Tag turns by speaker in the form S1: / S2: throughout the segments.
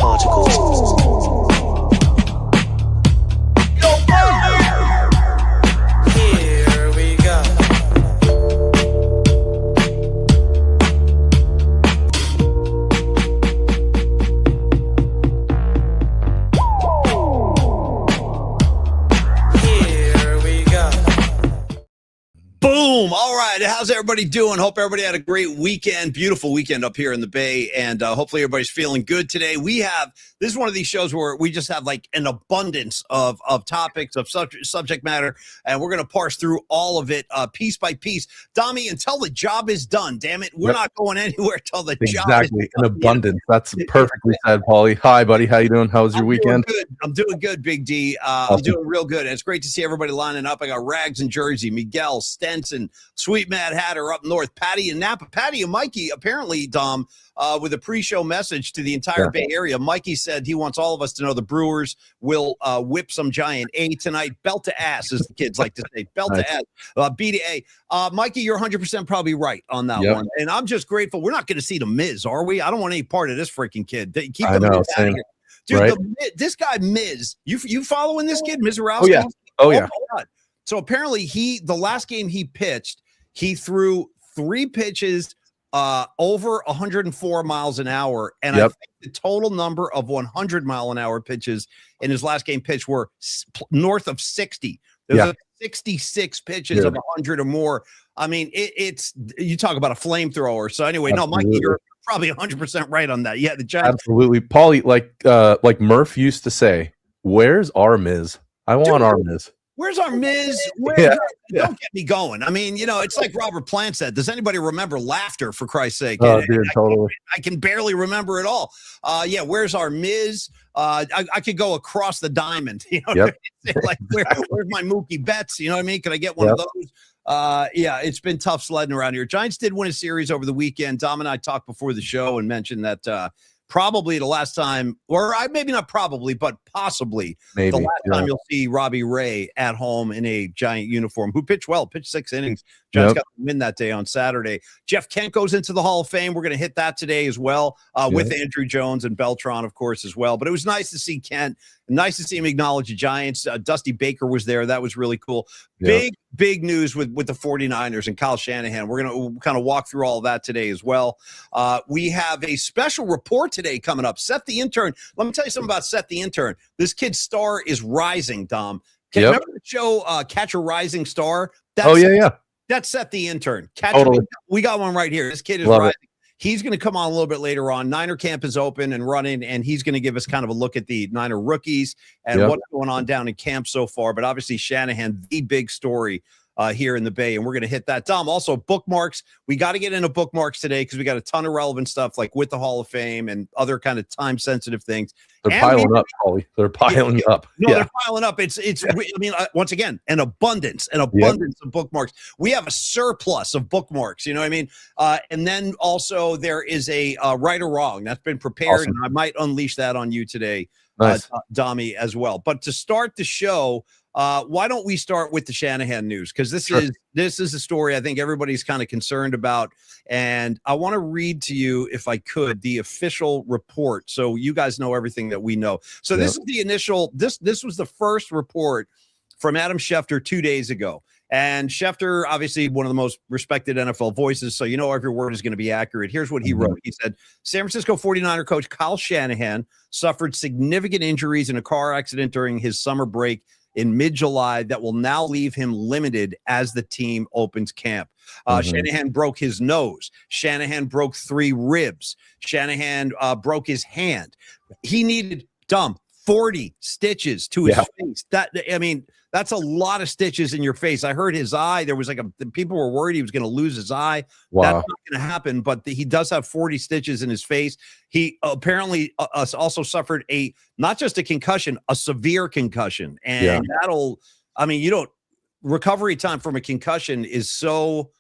S1: particles. Here we go. Here we go.
S2: Boom. All right. How's everybody doing? Hope everybody had a great weekend. Beautiful weekend up here in the Bay. And hopefully everybody's feeling good today. This is one of these shows where we just have like an abundance of topics, of subject matter. And we're going to parse through all of it piece by piece. Dami, until the job is done, damn it. We're not going anywhere until the job is done.
S3: Exactly. An abundance. That's perfectly said, Paulie. Hi, buddy. How you doing? How was your weekend?
S2: I'm doing good, Big D.
S3: Awesome.
S2: I'm doing real good. And it's great to see everybody lining up. I got Rags in Jersey, Miguel, Stenson, Sweet Mad Hatter up north, Patty in Napa. Patty and Mikey, apparently, Dom, with a pre-show message to the entire Bay Area. Mikey said he wants all of us to know the Brewers will whip some giant A tonight. Belt to ass, as the kids like to say. Belt to ass. B to A. Mikey, you're 100% probably right on that one. And I'm just grateful. We're not going to see the Miz, are we? I don't want any part of this freaking kid. Keep
S3: I know,
S2: Miz out of here. Dude, this guy Miz, you following this kid, Mizorowski?
S3: Oh yeah.
S2: My God. So apparently the last game he pitched, he threw 3 pitches over 104 miles an hour. And I think the total number of 100-mile-an-hour pitches in his last game pitch were north of 60. There's 66 pitches of 100 or more. I mean, it's you talk about a flamethrower. So anyway, no, Mikey, you're probably 100% right on that. Yeah, the Giants.
S3: Absolutely. Paulie, like Murph used to say, where's our Miz? I want our Miz.
S2: Where's our Miz? Don't get me going. I mean, it's like Robert Plant said. Does anybody remember laughter, for Christ's sake?
S3: Oh, dude, totally.
S2: I can barely remember it all. Where's our Miz? I could go across the diamond. Like, where's my Mookie Betts? You know what I mean? Can I get one of those? It's been tough sledding around here. Giants did win a series over the weekend. Dom and I talked before the show and mentioned that probably the last time, or maybe not probably, but possibly the last time you'll see Robbie Ray at home in a Giant uniform, who pitched 6 innings. Giants got to win that day on Saturday. Jeff Kent goes into the Hall of Fame. We're going to hit that today as well, with Andrew Jones and Beltran, of course, as well. But it was nice to see Kent. Nice to see him acknowledge the Giants. Dusty Baker was there. That was really cool. Big news with the 49ers and Kyle Shanahan. We're going to kind of walk through all of that today as well. We have a special report today coming up. Seth the Intern. Let me tell you something about Seth the Intern. This kid's star is rising, Dom. Remember the show Catch a Rising Star? That's Seth the Intern. We got one right here. This kid is rising. He's going to come on a little bit later on. Niner camp is open and running, and he's going to give us kind of a look at the Niner rookies and what's going on down in camp so far. But obviously, Shanahan, the big story here in the Bay, and we're going to hit that. Dom, also bookmarks. We got to get into bookmarks today because we got a ton of relevant stuff like with the Hall of Fame and other kind of time-sensitive things.
S3: They're piling up, Paulie. They're piling up.
S2: No, they're piling up. It's. I mean, once again, an abundance of bookmarks. We have a surplus of bookmarks. You know what I mean? And then also there is a right or wrong that's been prepared, and I might unleash that on you today, Dami, as well. But to start the show, why don't we start with the Shanahan news? Because this is a story I think everybody's kind of concerned about. And I want to read to you, if I could, the official report so you guys know everything that we know. So this is the initial, this was the first report from Adam Schefter 2 days ago. And Schefter, obviously one of the most respected NFL voices, so every word is going to be accurate. Here's what he wrote. He said, San Francisco 49er coach Kyle Shanahan suffered significant injuries in a car accident during his summer break in mid-July that will now leave him limited as the team opens camp. Shanahan broke his nose. Shanahan broke 3 ribs. Shanahan broke his hand. He needed 40 stitches to his face. That's a lot of stitches in your face. I heard his eye. There was people were worried he was going to lose his eye. Wow. That's not going to happen, but he does have 40 stitches in his face. He apparently also suffered not just a concussion, a severe concussion. And recovery time from a concussion is so,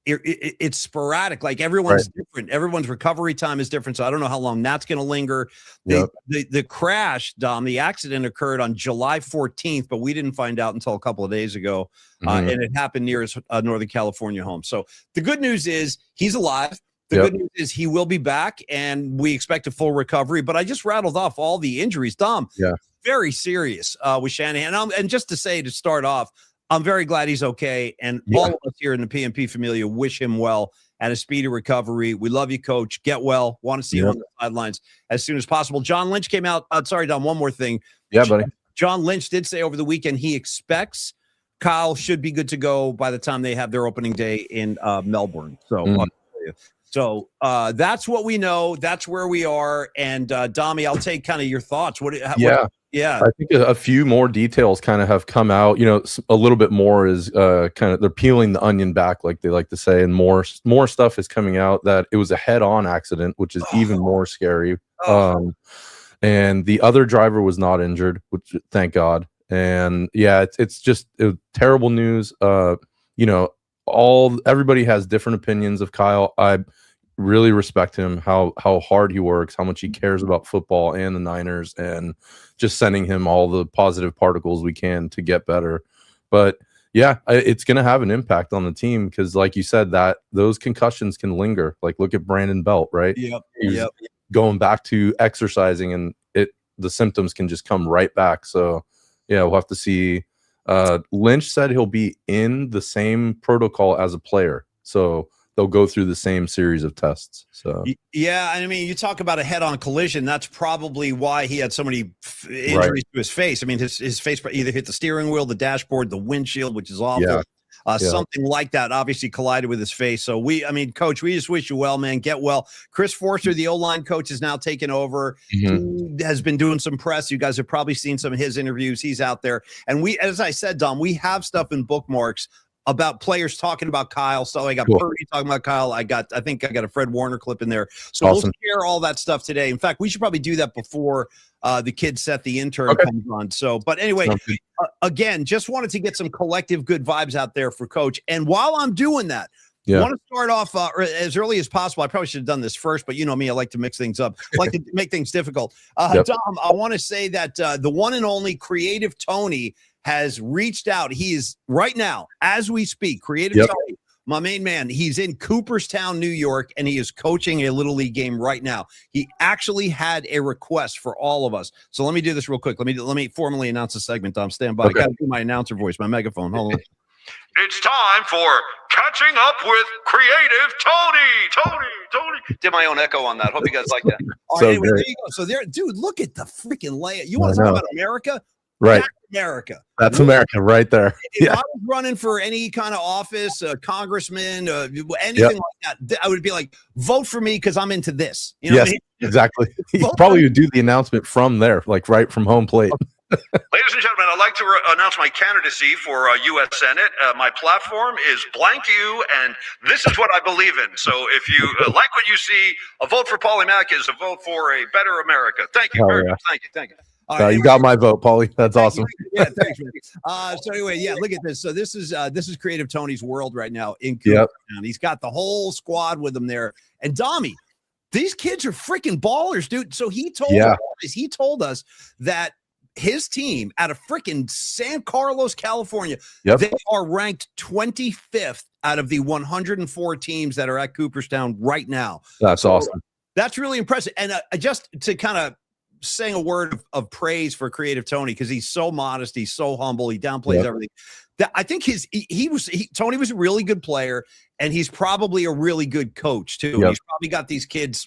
S2: it's sporadic. Like everyone's different. Everyone's recovery time is different. So I don't know how long that's going to linger. The crash, Dom, the accident occurred on July 14th, but we didn't find out until a couple of days ago. And it happened near his Northern California home. So the good news is he's alive. The good news is he will be back, and we expect a full recovery. But I just rattled off all the injuries. Dom, very serious with Shanahan. And just to say, to start off, I'm very glad he's okay. And all of us here in the PMP Familia wish him well and a speedy recovery. We love you, Coach. Get well. Want to see you on the sidelines as soon as possible. John Lynch came out. Sorry, Dom, one more thing.
S3: Yeah, buddy.
S2: John Lynch did say over the weekend he expects Kyle should be good to go by the time they have their opening day in Melbourne. So that's what we know. That's where we are. And Dami, I'll take kind of your thoughts. I think a few more details kind of have come out. A little bit more is kind of they're peeling the onion back, like they like to say, and more stuff is coming out that it was a head-on accident, which is even more scary. And the other driver was not injured, which thank God. And it's just terrible news. Everybody has different opinions of Kyle. I really respect him, how hard he works, how much he cares about football and the Niners, and just sending him all the positive particles we can to get better. But it's going to have an impact on the team because, like you said, that those concussions can linger. Like, look at Brandon Belt, right? He's going back to exercising, and the symptoms can just come right back. So, we'll have to see. Lynch said he'll be in the same protocol as a player. So they'll go through the same series of tests. So I mean, you talk about a head-on collision. That's probably why he had so many injuries to his face. I mean, his face either hit the steering wheel, the dashboard, the windshield, which is awful. Something like that obviously collided with his face. So Coach, we just wish you well, man. Get well. Chris Forster, the O-line coach, is now taken over. He has been doing some press. You guys have probably seen some of his interviews. He's out there. And as I said, Dom, we have stuff in bookmarks about players talking about Kyle. So I got Purdy talking about Kyle. I think I got a Fred Warner clip in there. So we'll share all that stuff today. In fact, we should probably do that before the kid Seth, the intern, comes on. So, but anyway, again, just wanted to get some collective good vibes out there for Coach. And while I'm doing that, I want to start off as early as possible. I probably should have done this first, but you know me, I like to mix things up. I like to make things difficult. Dom, I want to say that the one and only Creative Tony has reached out. He is right now, as we speak, Creative Tony, my main man. He's in Cooperstown, New York, and he is coaching a Little League game right now. He actually had a request for all of us. So let me do this real quick. Let me formally announce the segment. Dom, stand by. I got to do my announcer voice, my megaphone. Hold on.
S4: It's time for Catching Up with Creative Tony.
S2: Did my own echo on that. Hope you guys like that. All
S3: So
S2: right, anyway,
S3: great.
S2: there you go. So dude, look at the freaking layout. You want to talk about America?
S3: Right.
S2: That's America.
S3: That's America right there.
S2: If I was running for any kind of office, congressman, anything like that, I would be like, vote for me because I'm into this. You know what I mean?
S3: Exactly. You probably would do the announcement from there, like right from home plate.
S4: Ladies and gentlemen, I'd like to announce my candidacy for U.S. Senate. My platform is blank you, and this is what I believe in. So if you like what you see, a vote for Paulie Mack is a vote for a better America. Thank you very much. Thank you.
S3: All right, you got my vote, Paulie. That's awesome.
S2: Thanks, man. So anyway, look at this. So this is Creative Tony's world right now in Cooperstown. He's got the whole squad with him there. And Dommy, these kids are freaking ballers, dude. So he told us that his team out of freaking San Carlos, California, they are ranked 25th out of the 104 teams that are at Cooperstown right now.
S3: That's awesome.
S2: That's really impressive. And just to kind of saying a word of praise for Creative Tony, because he's so modest, he's so humble, he downplays everything. That I think Tony was a really good player, and he's probably a really good coach too. He's probably got these kids,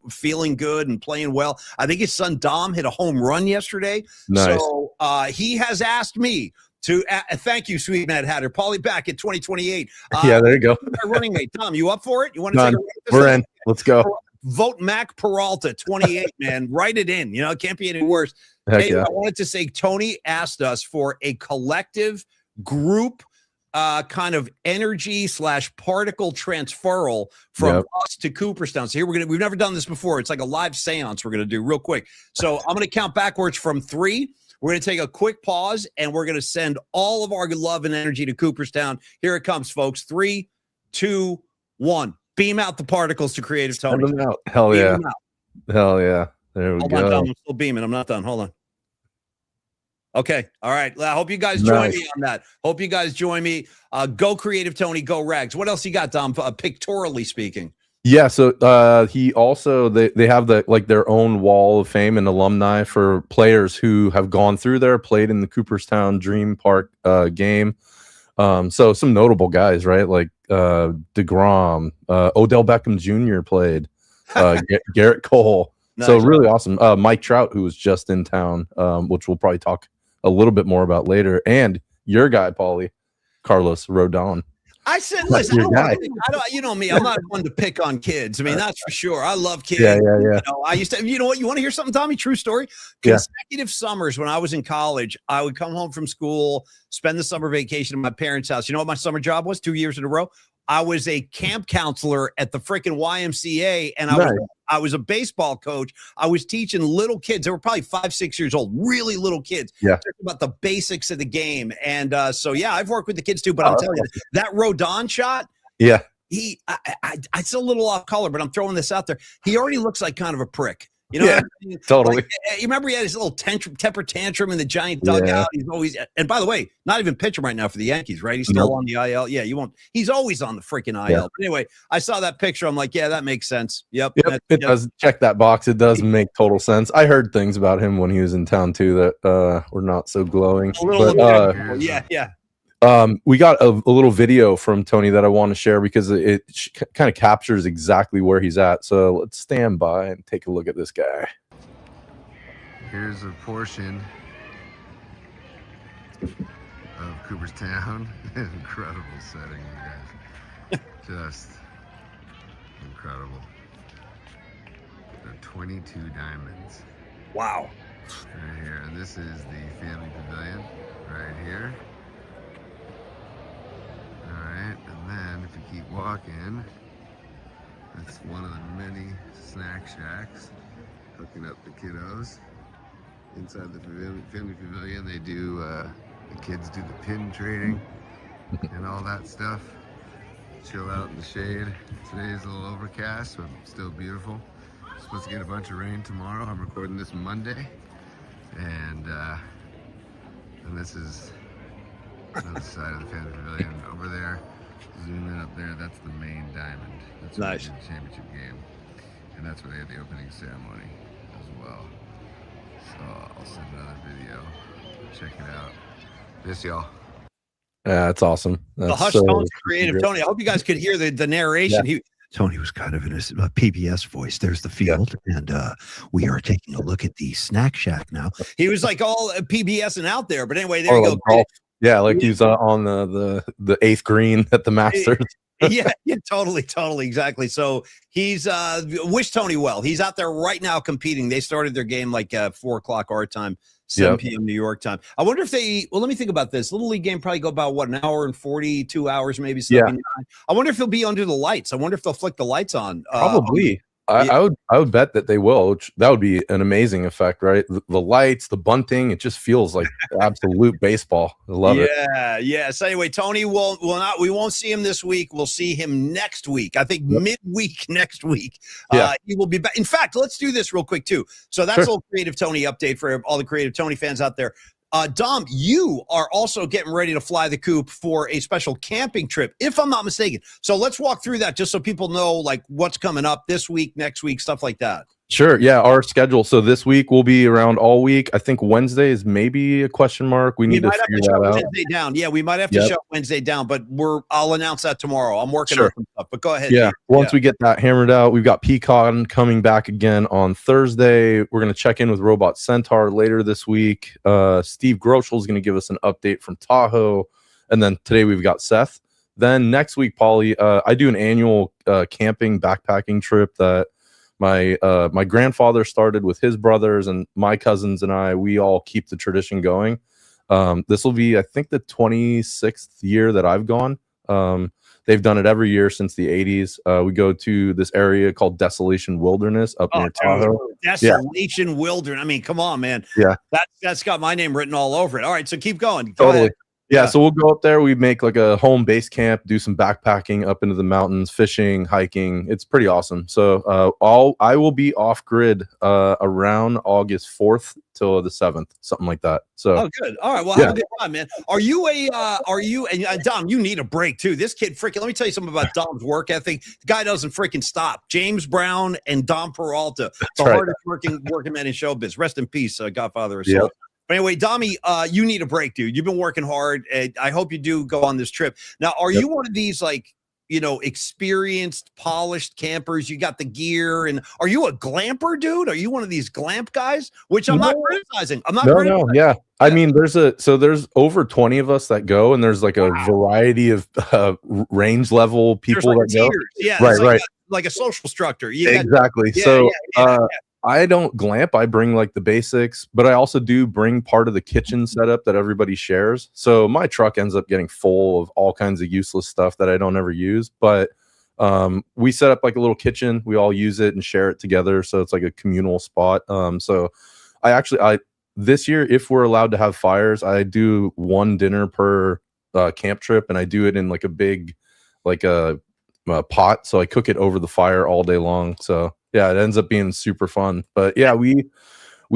S2: feeling good and playing well. I think his son Dom hit a home run yesterday.
S3: Nice.
S2: So he has asked me to thank you, sweet Mad Hatter. Paulie back at 2028.
S3: There you go.
S2: Our running mate, Tom, you up for it? You want to take a
S3: We're in. Let's go.
S2: Vote Mac Peralta 28, man. Write it in. It can't be any worse.
S3: Heck
S2: I wanted to say Tony asked us for a collective group kind of energy / particle transferal from us to Cooperstown. So here we've never done this before. It's like a live seance we're going to do real quick. So I'm going to count backwards from 3. We're going to take a quick pause, and we're going to send all of our love and energy to Cooperstown. Here it comes, folks. 3, 2, 1. Beam out the particles to Creative Tony.
S3: Send them out. Hell yeah. Hell yeah. There we
S2: Hold
S3: go.
S2: on, Dom, I'm still beaming. I'm not done. Hold on. Okay. All right. I hope you guys join me on that. Hope you guys join me. Go Creative Tony. Go Rags. What else you got, Dom? Pictorially speaking.
S3: Yeah, so he also they have their own wall of fame and alumni for players who have gone through there, played in the Cooperstown Dream Park game. So some notable guys, right? Like DeGrom, Odell Beckham Jr. played, Garrett Cole.
S2: Nice.
S3: So really awesome. Mike Trout, who was just in town, which we'll probably talk a little bit more about later, and your guy, Paulie, Carlos Rodon.
S2: I said, listen, you know me, I'm not one to pick on kids. I mean, that's for sure. I love kids.
S3: Yeah.
S2: You know, I used to, you know what, you want to hear something, Tommy? True story. Consecutive summers when I was in college, I would come home from school, spend the summer vacation at my parents' house. You know what my summer job was 2 years in a row? I was a camp counselor at the freaking YMCA, and I was a baseball coach. I was teaching little kids. They were probably 5, 6 years old, really little kids.
S3: Yeah,
S2: about the basics of the game. And so, yeah, I've worked with the kids too. But I'm telling you, that Rodon shot. Yeah, it's a little off color, but I'm throwing this out there. He already looks like kind of a prick. You know,
S3: yeah, I mean? Totally.
S2: Like, you remember he had his little temper tantrum in the giant dugout. He's always, and by the way, not even pitching right now for the Yankees, right? He's still on the IL. Yeah, you won't. He's always on the freaking IL. Yeah. But anyway, I saw that picture. I'm like, yeah, that makes sense. Yep.
S3: It does check that box. It does make total sense. I heard things about him when he was in town too that were not so glowing.
S2: Yeah.
S3: We got a little video from Tony that I want to share because it kind of captures exactly where he's at. So let's stand by and take a look at this guy.
S5: Here's a portion of Cooperstown. Incredible setting, you guys. Just incredible. There are 22 diamonds.
S2: Wow.
S5: Right here. And this is the family pavilion right here. Alright, and then if you keep walking, that's one of the many snack shacks hooking up the kiddos. Inside the family pavilion, they do, the kids do the pin trading and all that stuff. Chill out in the shade. Today is a little overcast, but still beautiful. Supposed to get a bunch of rain tomorrow. I'm recording this Monday. And this is another side of the family pavilion. Over there, zoom in up there, that's the main diamond. That's where they did the championship game. And that's where they had the opening ceremony as well. So I'll send another video. Check it out. Miss y'all.
S3: Yeah, that's awesome. That's
S2: the hush tones creative. Tony, I hope you guys could hear the narration. Yeah. Tony was kind of in his PBS voice. There's the field, and we are taking a look at the snack shack now. He was like all PBS and out there. But anyway, there you go.
S3: Golf. Yeah, like he's on the 8th green at the Masters.
S2: yeah, totally, exactly. So he's wish Tony well. He's out there right now competing. They started their game like 4 o'clock our time, 7 p.m. New York time. I wonder if let me think about this. Little League game probably go about what, an hour and 42 hours, maybe. I wonder if he'll be under the lights. I wonder if they'll flick the lights on.
S3: Probably. I would bet that they will. That would be an amazing effect, right? The lights, the bunting, it just feels like absolute baseball. I love it.
S2: Yeah. So anyway, Tony we won't see him this week. We'll see him next week. I think midweek next week. He will be back. In fact, let's do this real quick too. So that's a little Creative Tony update for all the Creative Tony fans out there. Dom, you are also getting ready to fly the coop for a special camping trip, if I'm not mistaken. So let's walk through that just so people know like what's coming up this week, next week, stuff like that.
S3: Sure. Yeah. Our schedule. So this week we'll be around all week. I think Wednesday is maybe a question mark. We need to figure that out.
S2: Wednesday down. Yeah, we might have to shut Wednesday down, but I'll announce that tomorrow. I'm working on some stuff, but go ahead.
S3: Yeah. Once we get that hammered out, we've got Peacock coming back again on Thursday. We're going to check in with Robot Centaur later this week. Steve Groschel is going to give us an update from Tahoe. And then today we've got Seth. Then next week, Paulie, I do an annual camping backpacking trip that my grandfather started with his brothers, and my cousins and we all keep the tradition going. This will be, I think, the 26th year that I've gone. They've done it every year since the 80s. We go to this area called Desolation Wilderness up near Tahoe.
S2: Desolation Wilderness. I mean, come on, man.
S3: Yeah.
S2: That's got my name written all over it. All right, so keep going.
S3: Totally. Yeah, so we'll go up there. We make like a home base camp, do some backpacking up into the mountains, fishing, hiking. It's pretty awesome. So I will be off grid around August 4th till the 7th, something like that. So
S2: oh, good. All right. Well, have a good time, man. Are you and Dom, you need a break too. This kid freaking, let me tell you something about Dom's work ethic. The guy doesn't freaking stop. James Brown and Dom Peralta, the hardest working men in showbiz. Rest in peace, Godfather of Soul. Yep. But anyway, Dommy, you need a break, dude. You've been working hard. I hope you do go on this trip. Now, are you one of these like, experienced, polished campers? You got the gear, and are you a glamper, dude? Are you one of these glamp guys? Which I'm not criticizing. I'm not criticizing.
S3: Yeah. I mean, there's over 20 of us that go, and there's like a variety of range level people that go.
S2: Yeah,
S3: right.
S2: Like a social structure.
S3: Exactly. I don't glamp. I bring like the basics, but I also do bring part of the kitchen setup that everybody shares. So my truck ends up getting full of all kinds of useless stuff that I don't ever use. But we set up like a little kitchen. We all use it and share it together. So it's like a communal spot. So I this year, if we're allowed to have fires, I do one dinner per camp trip, and I do it in like a big, like a pot. So I cook it over the fire all day long. So yeah, it ends up being super fun. But yeah, we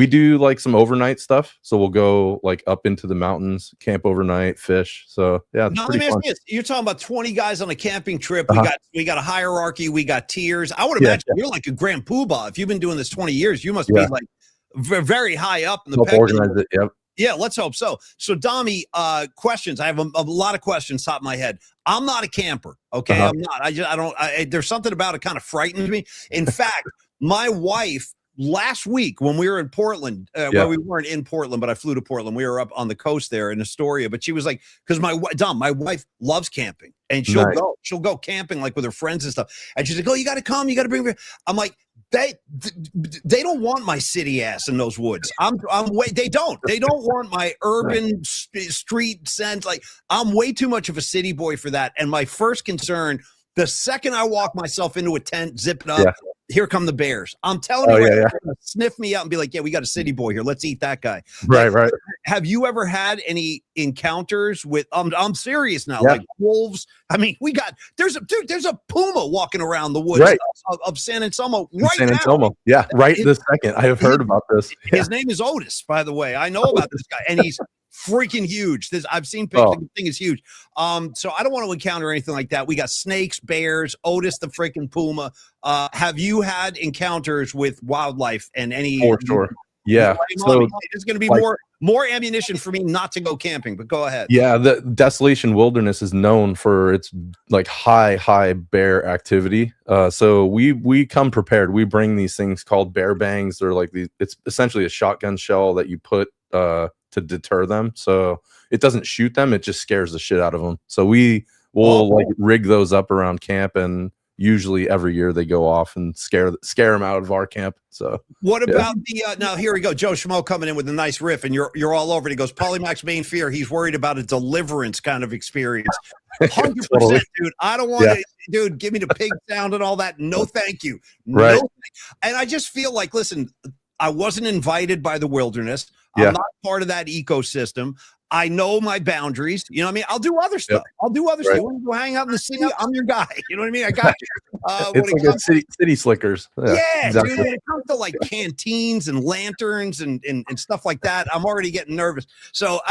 S3: do like some overnight stuff. So we'll go like up into the mountains, camp overnight, fish. So yeah, it's pretty fun.
S2: You're talking about 20 guys on a camping trip. We got a hierarchy. We got tiers. I would imagine you're like a Grand Poobah. If you've been doing this 20 years, you must be like very high up in the pecking order.
S3: Yep.
S2: Yeah, let's hope so. So, Dommy, questions. I have a lot of questions top of my head. I'm not a camper, okay? I'm not. There's something about it kind of frightens me. In fact, my wife last week when we were in Portland, well, we weren't in Portland, but I flew to Portland. We were up on the coast there in Astoria. But she was like, because my wife loves camping, and she'll go camping like with her friends and stuff. And she's like, "Oh, you got to come. You got to bring." I'm like, they don't want my city ass in those woods. They don't want my urban street sense. Like, I'm way too much of a city boy for that. And my first concern, the second I walk myself into a tent, zip it up, here come the bears. I'm telling you, they're gonna sniff me out and be like, "Yeah, we got a city boy here. Let's eat that guy."
S3: Right.
S2: Have you ever had any encounters with? I'm serious now. Like wolves. I mean, there's a puma walking around the woods of San Anselmo now.
S3: Yeah, right this second. I have heard about this.
S2: His name is Otis, by the way. I know about this guy, and he's freaking huge. I've seen pictures. The thing is huge. So I don't want to encounter anything like that. We got snakes, bears, Otis the freaking puma. Have you had encounters with wildlife and any?
S3: For sure. Yeah. So
S2: it's going to be more ammunition for me not to go camping, but go ahead.
S3: Yeah. The Desolation Wilderness is known for its like high bear activity. So we come prepared. We bring these things called bear bangs. They're like it's essentially a shotgun shell that you put to deter them. So it doesn't shoot them. It just scares the shit out of them. So we will like rig those up around camp, and usually every year they go off and scare them out of our camp. So
S2: what about the now here we go, Joe Schmo coming in with a nice riff, and you're all over it. He goes, Paulie Mac's main fear, he's worried about a deliverance kind of experience. 100%, dude. I don't want to, dude, give me the pig sound and all that. No, thank you.
S3: Right.
S2: No, and I just feel like, listen, I wasn't invited by the wilderness. I'm not part of that ecosystem. I know my boundaries. You know what I mean? I'll do other stuff. I'll do other stuff. When you go hang out in the city, I'm your guy. You know what I mean? I got you.
S3: It's like city slickers.
S2: Exactly. Dude, when it comes to like canteens and lanterns and stuff like that, I'm already getting nervous. So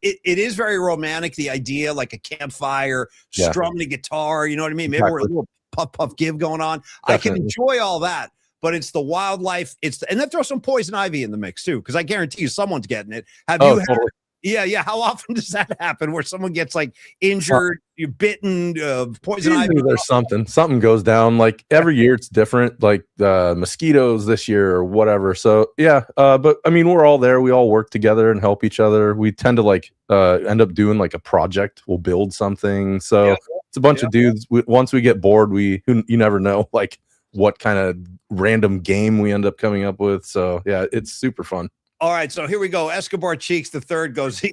S2: it is very romantic, the idea, like a campfire, strumming a guitar. You know what I mean? Maybe we're a little puff give going on. Definitely. I can enjoy all that. But it's the wildlife. And then throw some poison ivy in the mix too, because I guarantee you someone's getting it. Have you had? Totally. Yeah. How often does that happen where someone gets like injured, you're bitten, poison ivy?
S3: There's something goes down. Like every year it's different, like mosquitoes this year or whatever. So but I mean, we're all there. We all work together and help each other. We tend to like end up doing like a project. We'll build something. So it's a bunch of dudes. Once we get bored, you never know like what kind of random game we end up coming up with. So yeah, it's super fun.
S2: All right, so here we go. Escobar Cheeks the third goes,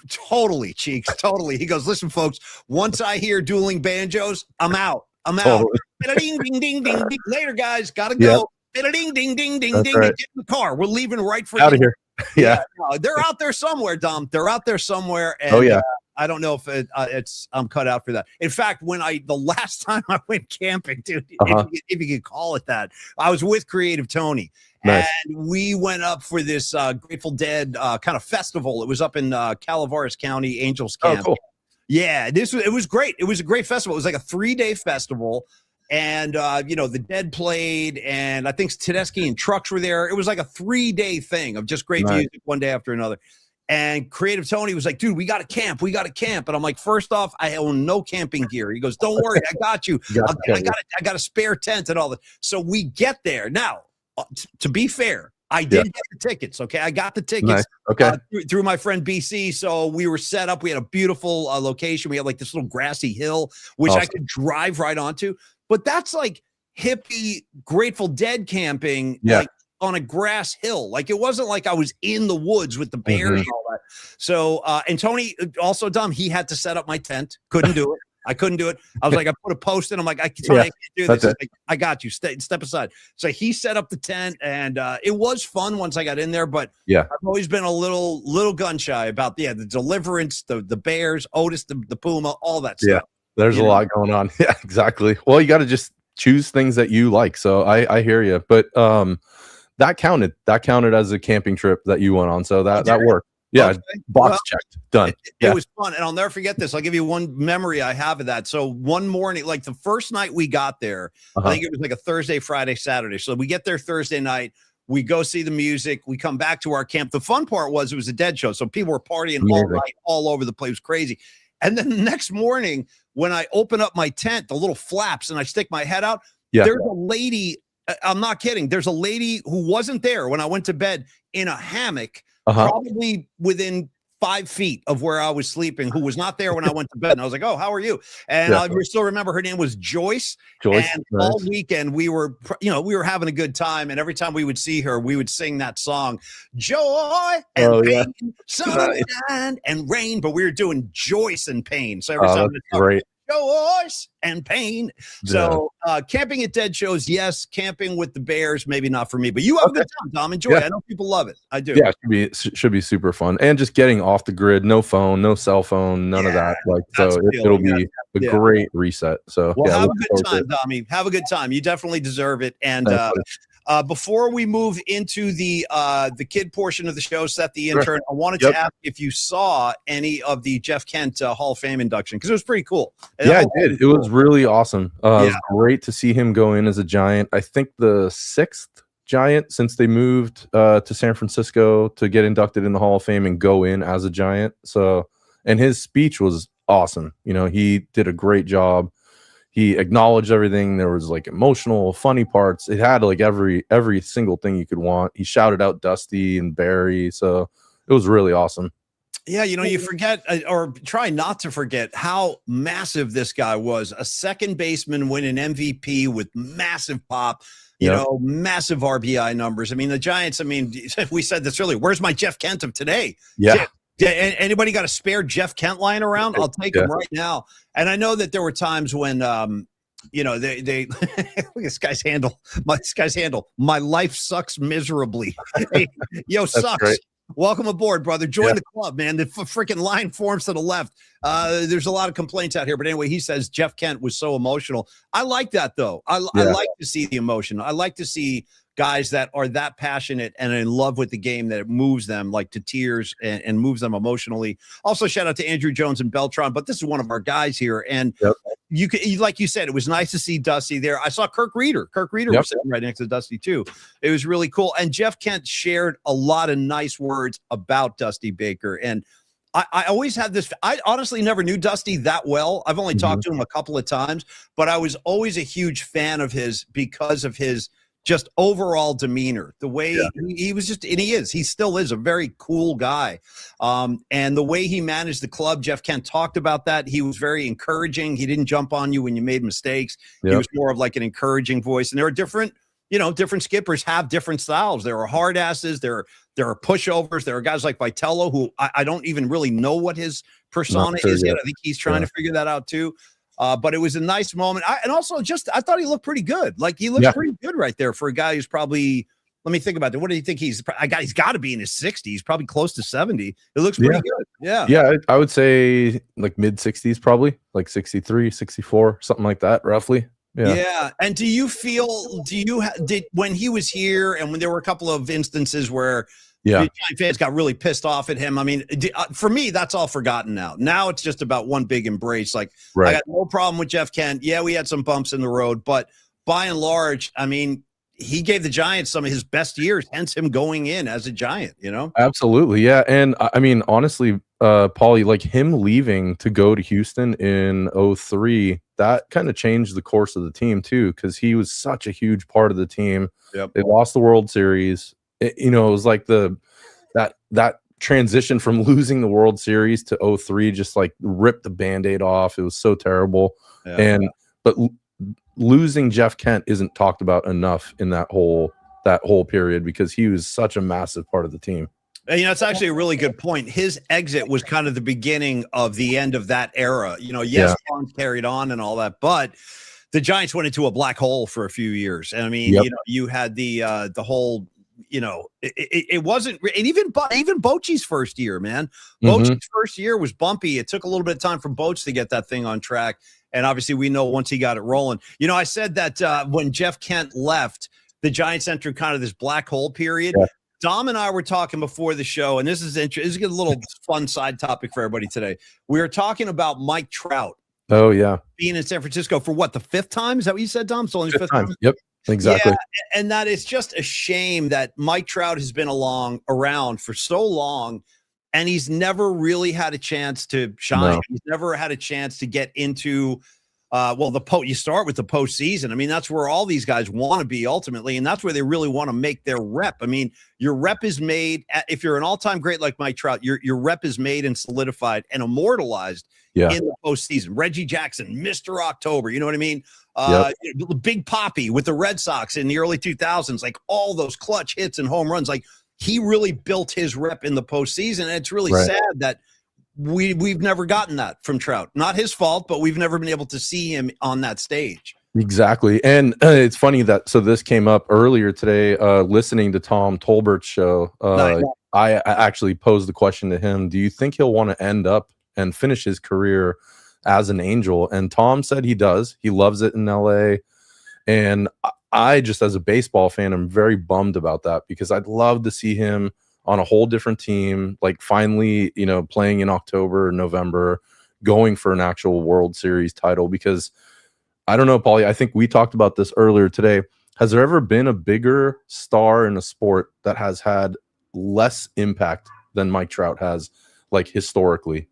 S2: totally, Cheeks, totally. He goes, listen, folks, once I hear dueling banjos, I'm out. Totally. Ding, ding, ding, ding, ding. Later, guys, gotta go. Ding, ding, ding, ding, ding. Get in the car. We're leaving right for
S3: out of here. Yeah.
S2: No, they're out there somewhere, Dom. They're out there somewhere. And, I don't know if I'm cut out for that. In fact, the last time I went camping, dude, if you could call it that, I was with Creative Tony.
S3: Nice.
S2: And we went up for this Grateful Dead kind of festival. It was up in Calaveras County, Angels Camp.
S3: Oh, cool.
S2: Yeah, it was great. It was a great festival. It was like a 3-day festival. And, the Dead played, and I think Tedeschi and Trucks were there. It was like a 3-day thing of just great music one day after another. And Creative Tony was like, dude, we got to camp. And I'm like, first off, I own no camping gear. He goes, don't worry, I got you. I got a spare tent and all that. So we get there. Now, to be fair, I did get the tickets. Okay. I got the tickets through my friend BC. So we were set up. We had a beautiful location. We had like this little grassy hill, which I could drive right onto. But that's like hippie Grateful Dead camping, like on a grass hill. Like it wasn't like I was in the woods with the bears and all that. So, and Tony also dumb. He had to set up my tent. Couldn't do it. I couldn't do it. I was like, I put a post in. I'm like, I can't do this. Like, I got you. Step aside. So he set up the tent, and it was fun once I got in there. But I've always been a little gun shy about the deliverance, the bears, Otis, the puma, all that stuff.
S3: There's a lot going on. Yeah, exactly. Well, you got to just choose things that you like. So I hear you. But that counted as a camping trip that you went on. So that worked. Yeah, box checked, done.
S2: It was fun, and I'll never forget this. I'll give you one memory I have of that. So one morning, like the first night we got there, I think it was like a Thursday, Friday, Saturday. So we get there Thursday night. We go see the music. We come back to our camp. The fun part was it was a Dead show, so people were partying all night, all over the place. It was crazy. And then the next morning, when I open up my tent, the little flaps, and I stick my head out, there's a lady. I'm not kidding. There's a lady who wasn't there when I went to bed in a hammock. Probably within 5 feet of where I was sleeping, who was not there when I went to bed. And I was like, oh, how are you? And I still remember her name was Joyce. And all weekend we were having a good time. And every time we would see her, we would sing that song, Joy and Pain, Sunshine and Rain. But we were doing Joyce and Pain. So every time
S3: great.
S2: Joyce and Pain. So camping at Dead shows, yes. Camping with the bears, maybe not for me. But you have a good time, Dom. Enjoy it. I know people love it. I do.
S3: Yeah, should be super fun. And just getting off the grid, no phone, no cell phone, none of that. Like so it'll be a great reset. So
S2: have a good time, Dommy. Have a good time. You definitely deserve it. And before we move into the kid portion of the show, Seth the intern, I wanted to ask if you saw any of the Jeff Kent Hall of Fame induction, because it was pretty cool.
S3: Yeah, I did. It was really awesome. It was great to see him go in as a Giant. I think the 6th Giant since they moved to San Francisco to get inducted in the Hall of Fame and go in as a Giant. So, and his speech was awesome. He did a great job. He acknowledged everything. There was like emotional, funny parts. It had like every single thing you could want. He shouted out Dusty and Barry. So it was really awesome.
S2: Yeah, you forget or try not to forget how massive this guy was. A second baseman winning MVP with massive pop, massive RBI numbers. I mean, the Giants, we said this earlier. Where's my Jeff Kent of today?
S3: Yeah.
S2: Anybody got a spare Jeff Kent lying around? I'll take him right now. And I know that there were times when, they look at this guy's handle. My life sucks miserably. Hey, sucks. Great. Welcome aboard, brother. Join the club, man. The freaking line forms to the left. There's a lot of complaints out here, but anyway, he says Jeff Kent was so emotional. I like that though. I like to see the emotion. I like to see guys that are that passionate and in love with the game that it moves them like to tears and moves them emotionally. Also, shout out to Andrew Jones and Beltron, but this is one of our guys here. And like you said, it was nice to see Dusty there. I saw Kirk Reeder. Was sitting right next to Dusty too. It was really cool. And Jeff Kent shared a lot of nice words about Dusty Baker. And I always had this. I honestly never knew Dusty that well. I've only talked to him a couple of times, but I was always a huge fan of his because of his just overall demeanor, the way he was just, and he still is a very cool guy. And the way he managed the club, Jeff Kent talked about that. He was very encouraging. He didn't jump on you when you made mistakes. He was more of like an encouraging voice. And there are different skippers have different styles. There are hard asses. There are pushovers. There are guys like Vitello, who I don't even really know what his persona is yet. I think he's trying to figure that out too. But it was a nice moment. I thought he looked pretty good. Like he looks pretty good right there for a guy who's probably, Let me think about that. What do you think he's got to be in his 60s, probably close to 70. It looks pretty good. Yeah.
S3: Yeah, I would say like mid 60s, probably like 63, 64, something like that, roughly.
S2: Yeah. And do you did when he was here and when there were a couple of instances where Giant fans got really pissed off at him? I mean, for me, that's all forgotten now. Now it's just about one big embrace. Like, I got no problem with Jeff Kent. Yeah, we had some bumps in the road, but by and large, I mean, he gave the Giants some of his best years, hence him going in as a Giant, you know?
S3: Absolutely. Yeah. And I mean, honestly, Paulie, like him leaving to go to Houston in 2003, that kind of changed the course of the team too, because he was such a huge part of the team.
S2: Yep.
S3: They lost the World Series. It was like that transition from losing the World Series to 2003 just like ripped the Band-Aid off. It was so terrible. But losing Jeff Kent isn't talked about enough in that whole period because he was such a massive part of the team.
S2: And, it's actually a really good point. His exit was kind of the beginning of the end of that era. Bonds carried on and all that, but the Giants went into a black hole for a few years. And I mean, you had the whole, it wasn't, and even Bochy's first year, man. Bochy's first year was bumpy. It took a little bit of time for Boch to get that thing on track. And obviously we know once he got it rolling, I said that when Jeff Kent left, the Giants entered kind of this black hole period. Yeah. Dom and I were talking before the show, and this is interesting. This is a little fun side topic for everybody today. We were talking about Mike Trout.
S3: Oh, yeah.
S2: Being in San Francisco for what, the fifth time? Is that what you said, Dom? It's only the fifth time?
S3: Yep, exactly.
S2: Yeah, and that it's just a shame that Mike Trout has been around for so long, and he's never really had a chance to shine. No. He's never had a chance to get into you start with the postseason. I mean, that's where all these guys want to be ultimately, and that's where they really want to make their rep. I mean, your rep is made if you're an all-time great like Mike Trout. Your rep is made and solidified and immortalized in the postseason. Reggie Jackson, Mr. October, you know what I mean? Big Poppy with the Red Sox in the early 2000s, like all those clutch hits and home runs. Like he really built his rep in the postseason, and it's really sad that we've never gotten that from Trout. Not his fault, but we've never been able to see him on that stage.
S3: Exactly. And it's funny that this came up earlier today, listening to Tom Tolbert's show. I actually posed the question to him, do you think he'll want to end up and finish his career as an Angel? And Tom said he does. He loves it in LA. And I just, as a baseball fan, I'm very bummed about that because I'd love to see him on a whole different team, like finally, playing in October or November, going for an actual World Series title. Because I don't know, Paulie, I think we talked about this earlier today. Has there ever been a bigger star in a sport that has had less impact than Mike Trout has, like historically?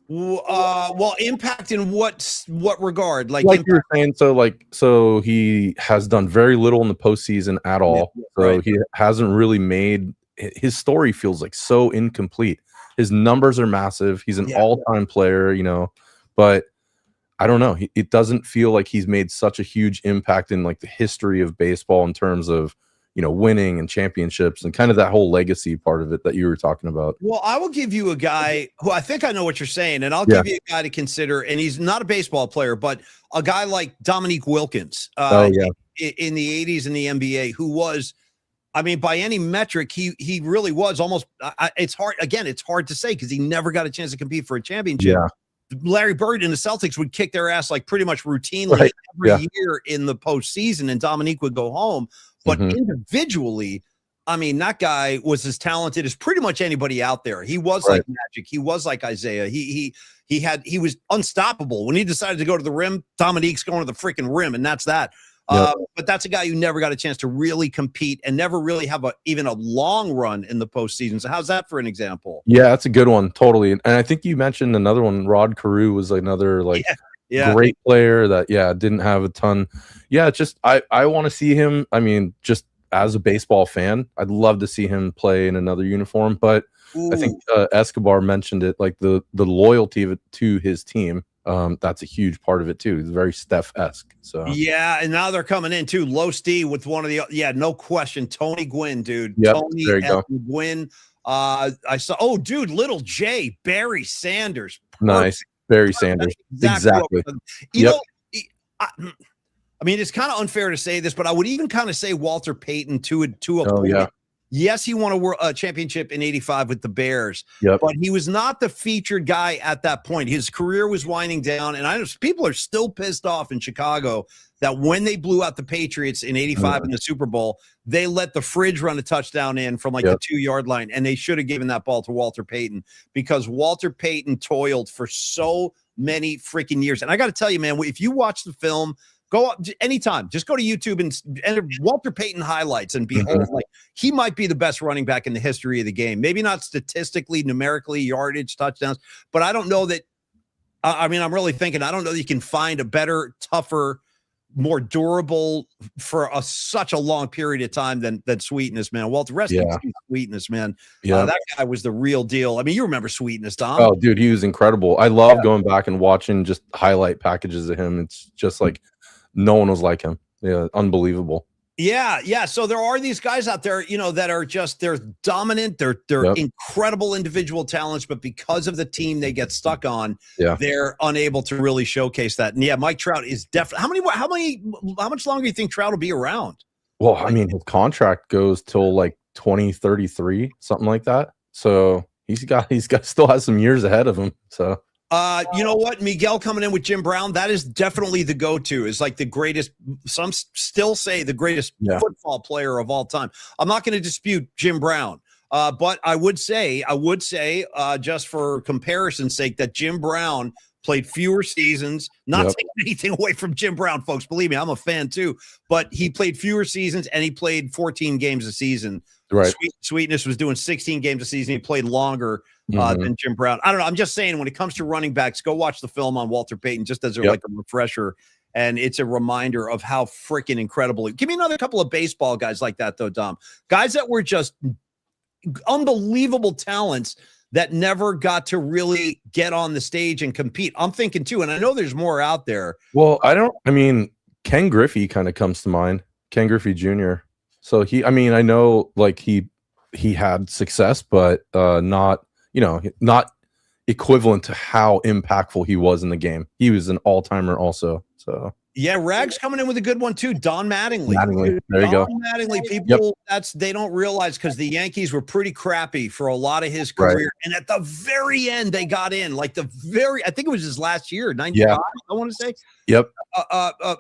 S2: Well, impact in what regard? Like
S3: you were saying, so he has done very little in the postseason at all. He hasn't really made. His story feels like so incomplete. His numbers are massive. He's an all-time player, but I don't know. It doesn't feel like he's made such a huge impact in like the history of baseball in terms of, winning and championships and kind of that whole legacy part of it that you were talking about.
S2: Well, I will give you a guy who I think I know what you're saying, and I'll give you a guy to consider, and he's not a baseball player, but a guy like Dominique Wilkins in the 80s in the NBA, who was, I mean, by any metric, he really was almost. It's hard to say because he never got a chance to compete for a championship. Yeah. Larry Bird and the Celtics would kick their ass like pretty much routinely every year in the postseason, and Dominique would go home. But individually, I mean, that guy was as talented as pretty much anybody out there. He was like Magic. He was like Isaiah. He was unstoppable. When he decided to go to the rim, Dominique's going to the freaking rim, and that's that. But that's a guy who never got a chance to really compete and never really have even a long run in the postseason. So how's that for an example?
S3: Yeah, that's a good one. Totally. And I think you mentioned another one. Rod Carew was another great player that, didn't have a ton. Yeah. It's just, I want to see him. I mean, just as a baseball fan, I'd love to see him play in another uniform, but I think Escobar mentioned it, like the loyalty to his team. That's a huge part of it too. It's very Steph-esque. So
S2: and now they're coming in too. Low Steve with one of the no question. Tony Gwynn, dude.
S3: Yep,
S2: Tony
S3: there you go.
S2: Gwynn. I saw Little J, Barry Sanders.
S3: Perfect. Nice. Barry Sanders. Exactly.
S2: You know, I mean, it's kind of unfair to say this, but I would even kind of say Walter Payton to a
S3: Oh,
S2: point.
S3: yeah.
S2: Yes, he won a championship in '85 with the Bears,
S3: Yep.
S2: but he was not the featured guy at that point. His career was winding down, and I know people are still pissed off in Chicago that when they blew out the Patriots in '85 in the Super Bowl, they let the fridge run a touchdown in from like the 2-yard line, and they should have given that ball to Walter Payton because Walter Payton toiled for so many freaking years. And I got to tell you, man, if you watch the film, go up anytime. Just go to YouTube and enter Walter Payton highlights and behold, like he might be the best running back in the history of the game. Maybe not statistically, numerically, yardage, touchdowns, but I don't know that. I mean, I'm really thinking I don't know that you can find a better, tougher, more durable for such a long period of time than Sweetness, man. Walter, rest in peace, Sweetness, man. That guy was the real deal. I mean, you remember Sweetness, Tom?
S3: Oh, dude, he was incredible. I love going back and watching just highlight packages of him. It's just like. No one was like him. Yeah, unbelievable.
S2: Yeah. So there are these guys out there, that are just they're dominant. They're incredible individual talents, but because of the team they get stuck on, they're unable to really showcase that. And Mike Trout is definitely. How much longer do you think Trout will be around?
S3: Well, I mean, his contract goes till like 2033, something like that. So he's got still has some years ahead of him. So.
S2: You know what? Miguel coming in with Jim Brown, that is definitely the go-to. It's like the greatest, some still say the greatest football player of all time. I'm not going to dispute Jim Brown. But I would say, just for comparison's sake, that Jim Brown played fewer seasons, not taking anything away from Jim Brown, folks. Believe me, I'm a fan too, but he played fewer seasons and he played 14 games a season.
S3: Right.
S2: Sweetness was doing 16 games a season. He played longer than Jim Brown. I don't know. I'm just saying when it comes to running backs, go watch the film on Walter Payton just as like a refresher. And it's a reminder of how freaking incredible. Give me another couple of baseball guys like that, though, Dom. Guys that were just unbelievable talents that never got to really get on the stage and compete. I'm thinking, too, and I know there's more out there.
S3: Well, I mean, Ken Griffey kind of comes to mind. Ken Griffey Jr. So I know like he had success, but not equivalent to how impactful he was in the game. He was an all-timer also. So
S2: Rag's coming in with a good one too. Don Mattingly.
S3: There you go.
S2: Mattingly, people they don't realize because the Yankees were pretty crappy for a lot of his career. Right. And at the very end, they got in. I think it was his last year, 95, I want to say.
S3: Yep.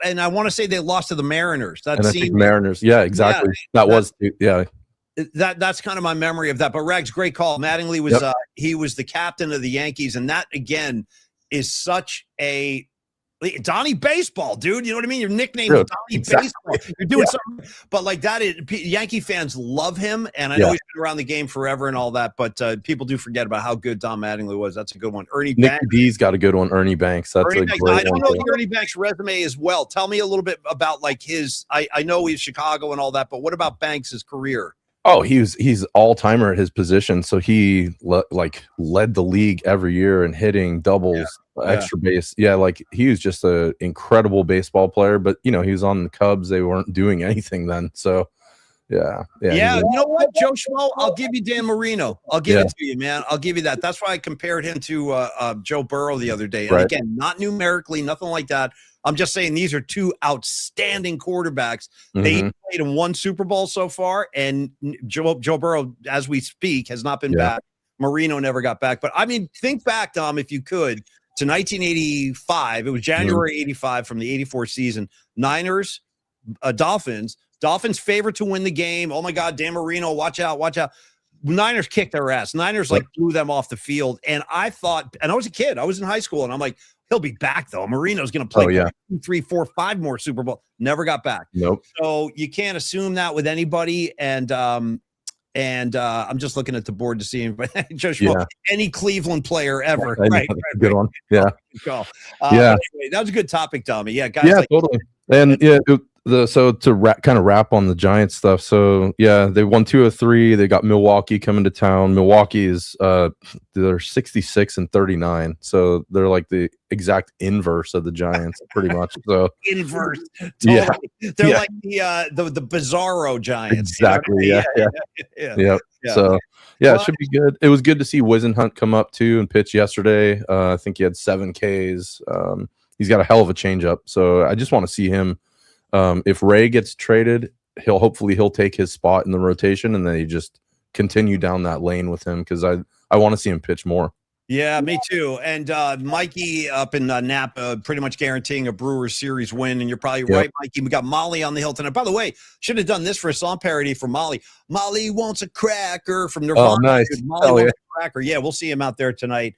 S2: And I want to say they lost to the Mariners.
S3: Mariners. Yeah, exactly. That's
S2: kind of my memory of that. But Rags, great call. Mattingly was he was the captain of the Yankees, and that again is such a Donnie Baseball, dude. You know what I mean? Your nickname is Donnie Baseball. You're doing something, but like that, Yankee fans love him, and I know he's been around the game forever and all that. But people do forget about how good Don Mattingly was. That's a good one. Ernie Banks.
S3: D's got a good one. Ernie Banks. That's a great one.
S2: I don't know Ernie Banks' resume as well. Tell me a little bit about like his. I know he's Chicago and all that, but what about Banks' career?
S3: Oh, he's all-timer at his position. So he led the league every year in hitting, doubles, extra base. Yeah, like he was just an incredible baseball player, but he was on the Cubs. They weren't doing anything then. So yeah.
S2: You know what, Joe Schmo? I'll give you Dan Marino. I'll give it to you, man. I'll give you that. That's why I compared him to Joe Burrow the other day. And again, not numerically, nothing like that. I'm just saying these are two outstanding quarterbacks. They played in one Super Bowl so far, and Joe Burrow, as we speak, has not been back. Marino never got back. But, I mean, think back, Dom, if you could, to 1985. It was January 85 from the 84 season. Niners, Dolphins. Dolphins favorite to win the game. Oh, my God, Dan Marino, watch out. Niners kicked their ass. Niners, blew them off the field. And I thought, and I was a kid. I was in high school, and I'm like, he'll be back, though. Marino's going to play 2, 3, 4, 5 more Super Bowl. Never got back.
S3: Nope.
S2: So you can't assume that with anybody. And I'm just looking at the board to see any Cleveland player ever. Right.
S3: Good one. Yeah.
S2: Anyway, that was a good topic, Tommy. Yeah, guys.
S3: Totally. And so to kind of wrap on the Giants stuff. So they won 2 of 3. They got Milwaukee coming to town. Milwaukee is they're 66 and 39. So they're like the exact inverse of the Giants, pretty much. So
S2: inverse. Totally. They're like the bizarro Giants.
S3: Exactly. Yeah. So it should be good. It was good to see Wisenhunt come up too and pitch yesterday. I think he had 7 Ks. He's got a hell of a changeup. So I just want to see him If Ray gets traded, hopefully he'll take his spot in the rotation, and then he just continue down that lane with him, because I want to see him pitch more.
S2: Yeah, me too. And Mikey up in Napa, pretty much guaranteeing a Brewers series win. And you're probably right, Mikey. We got Molly on the hill tonight. By the way, should have done this for a song parody for Molly. Molly wants a cracker from Nirvana.
S3: Oh, nice.
S2: Molly wants a cracker. Yeah, we'll see him out there tonight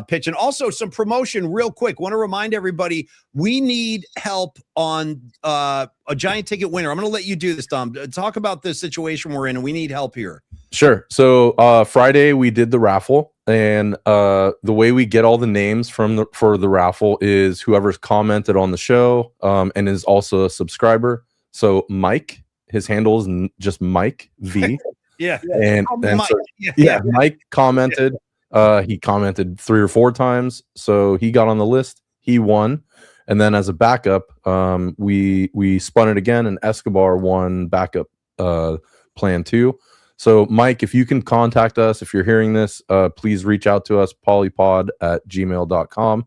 S2: pitching. Also, some promotion real quick. Want to remind everybody, we need help on a giant ticket winner. I'm going to let you do this, Tom. Talk about the situation we're in, and we need help here.
S3: Sure. So Friday we did the raffle, and the way we get all the names for the raffle is whoever's commented on the show and is also a subscriber. So Mike, his handle is just Mike V.
S2: Yeah.
S3: And
S2: Mike.
S3: So, Mike commented. He commented 3 or 4 times, so he got on the list. He won, and then as a backup, we spun it again, and Escobar won backup plan 2. So, Mike, if you can contact us, if you're hearing this, please reach out to us, pauliepod@gmail.com.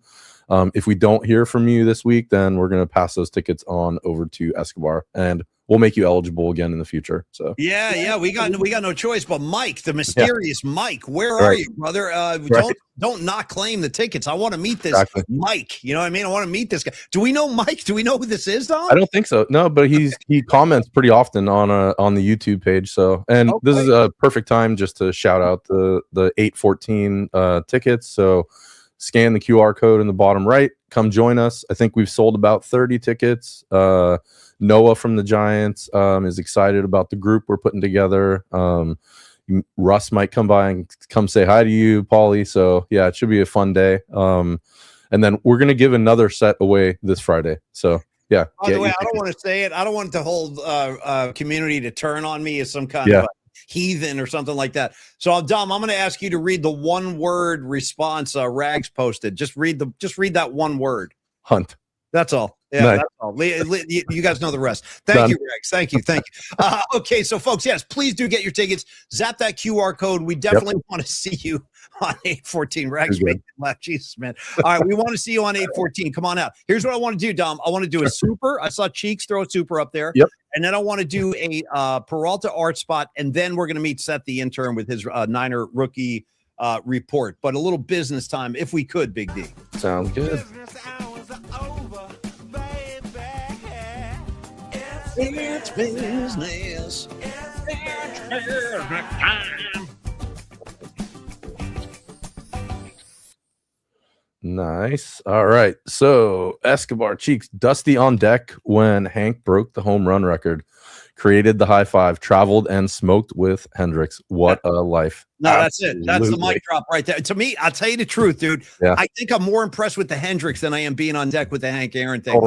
S3: If we don't hear from you this week, then we're going to pass those tickets on over to Escobar, and we'll make you eligible again in the future. So
S2: yeah, we got no choice. But Mike, the mysterious Mike, where are you, brother? Don't not claim the tickets. I want to meet this Mike. You know what I mean? I want to meet this guy. Do we know Mike? Do we know who this is, Tom?
S3: I don't think so. No, but he comments pretty often on the YouTube page. So, and this is a perfect time just to shout out the 814 tickets. So scan the QR code in the bottom right. Come join us. I think we've sold about 30 tickets. Noah from the Giants is excited about the group we're putting together. Russ might come by and come say hi to you, Paulie. So yeah, it should be a fun day. And then we're going to give another set away this Friday. So yeah.
S2: By the way, I don't want to say it. I don't want the whole community to turn on me as some kind of a heathen or something like that. So Dom, I'm going to ask you to read the one word response Rags posted. Just read that one word.
S3: Hunt.
S2: That's all. Yeah, nice. That's all. You guys know the rest. Thank you, Rex. Thank you. Okay, so folks, yes, please do get your tickets. Zap that QR code. We definitely want to see you on 814. Rex, make it laugh. Jesus, man. All right, we want to see you on 814. Come on out. Here's what I want to do, Dom. I want to do a super. I saw Cheeks throw a super up there.
S3: Yep.
S2: And then I want to do a Peralta art spot, and then we're going to meet Seth the intern with his Niner rookie report. But a little business time, if we could, Big D.
S3: Sounds good.
S2: It's business.
S3: Nice. All right. So Escobar, Cheeks, Dusty on deck when Hank broke the home run record, created the high five, traveled and smoked with Hendricks. What a life.
S2: No, that's it. That's the mic drop right there. To me, I'll tell you the truth, dude.
S3: Yeah.
S2: I think I'm more impressed with the Hendricks than I am being on deck with the Hank Aaron thing.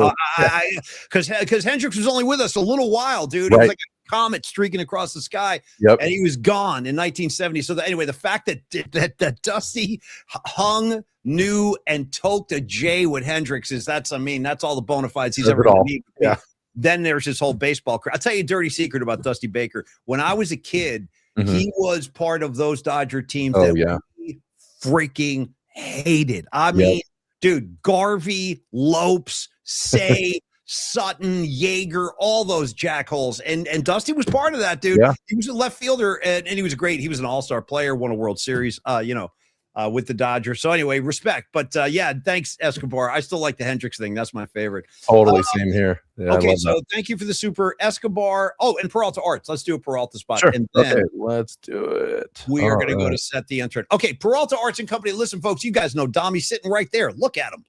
S2: Because Hendricks was only with us a little while, dude. It was like a comet streaking across the sky, and he was gone in 1970. So anyway, the fact that Dusty hung, knew, and toked a J with Hendricks that's all the bona fides he's ever going to need.
S3: Yeah.
S2: Then there's his whole baseball career. I'll tell you a dirty secret about Dusty Baker. When I was a kid, he was part of those Dodger teams that we freaking hated. I mean, dude, Garvey, Lopes, Say, Sutton, Yeager, all those jackholes. And Dusty was part of that, dude. Yeah. He was a left fielder, and he was great. He was an all-star player, won a World Series, with the Dodgers. So anyway, respect. But thanks, Escobar. I still like the Hendricks thing. That's my favorite.
S3: Totally same here. Yeah,
S2: okay, so thank you for the super, Escobar. Oh, and Peralta Arts. Let's do a Peralta spot.
S3: Sure.
S2: And then
S3: let's do it.
S2: We are going to go to Set the Intern. Okay, Peralta Arts and Company. Listen, folks, you guys know Dommy's sitting right there. Look at him.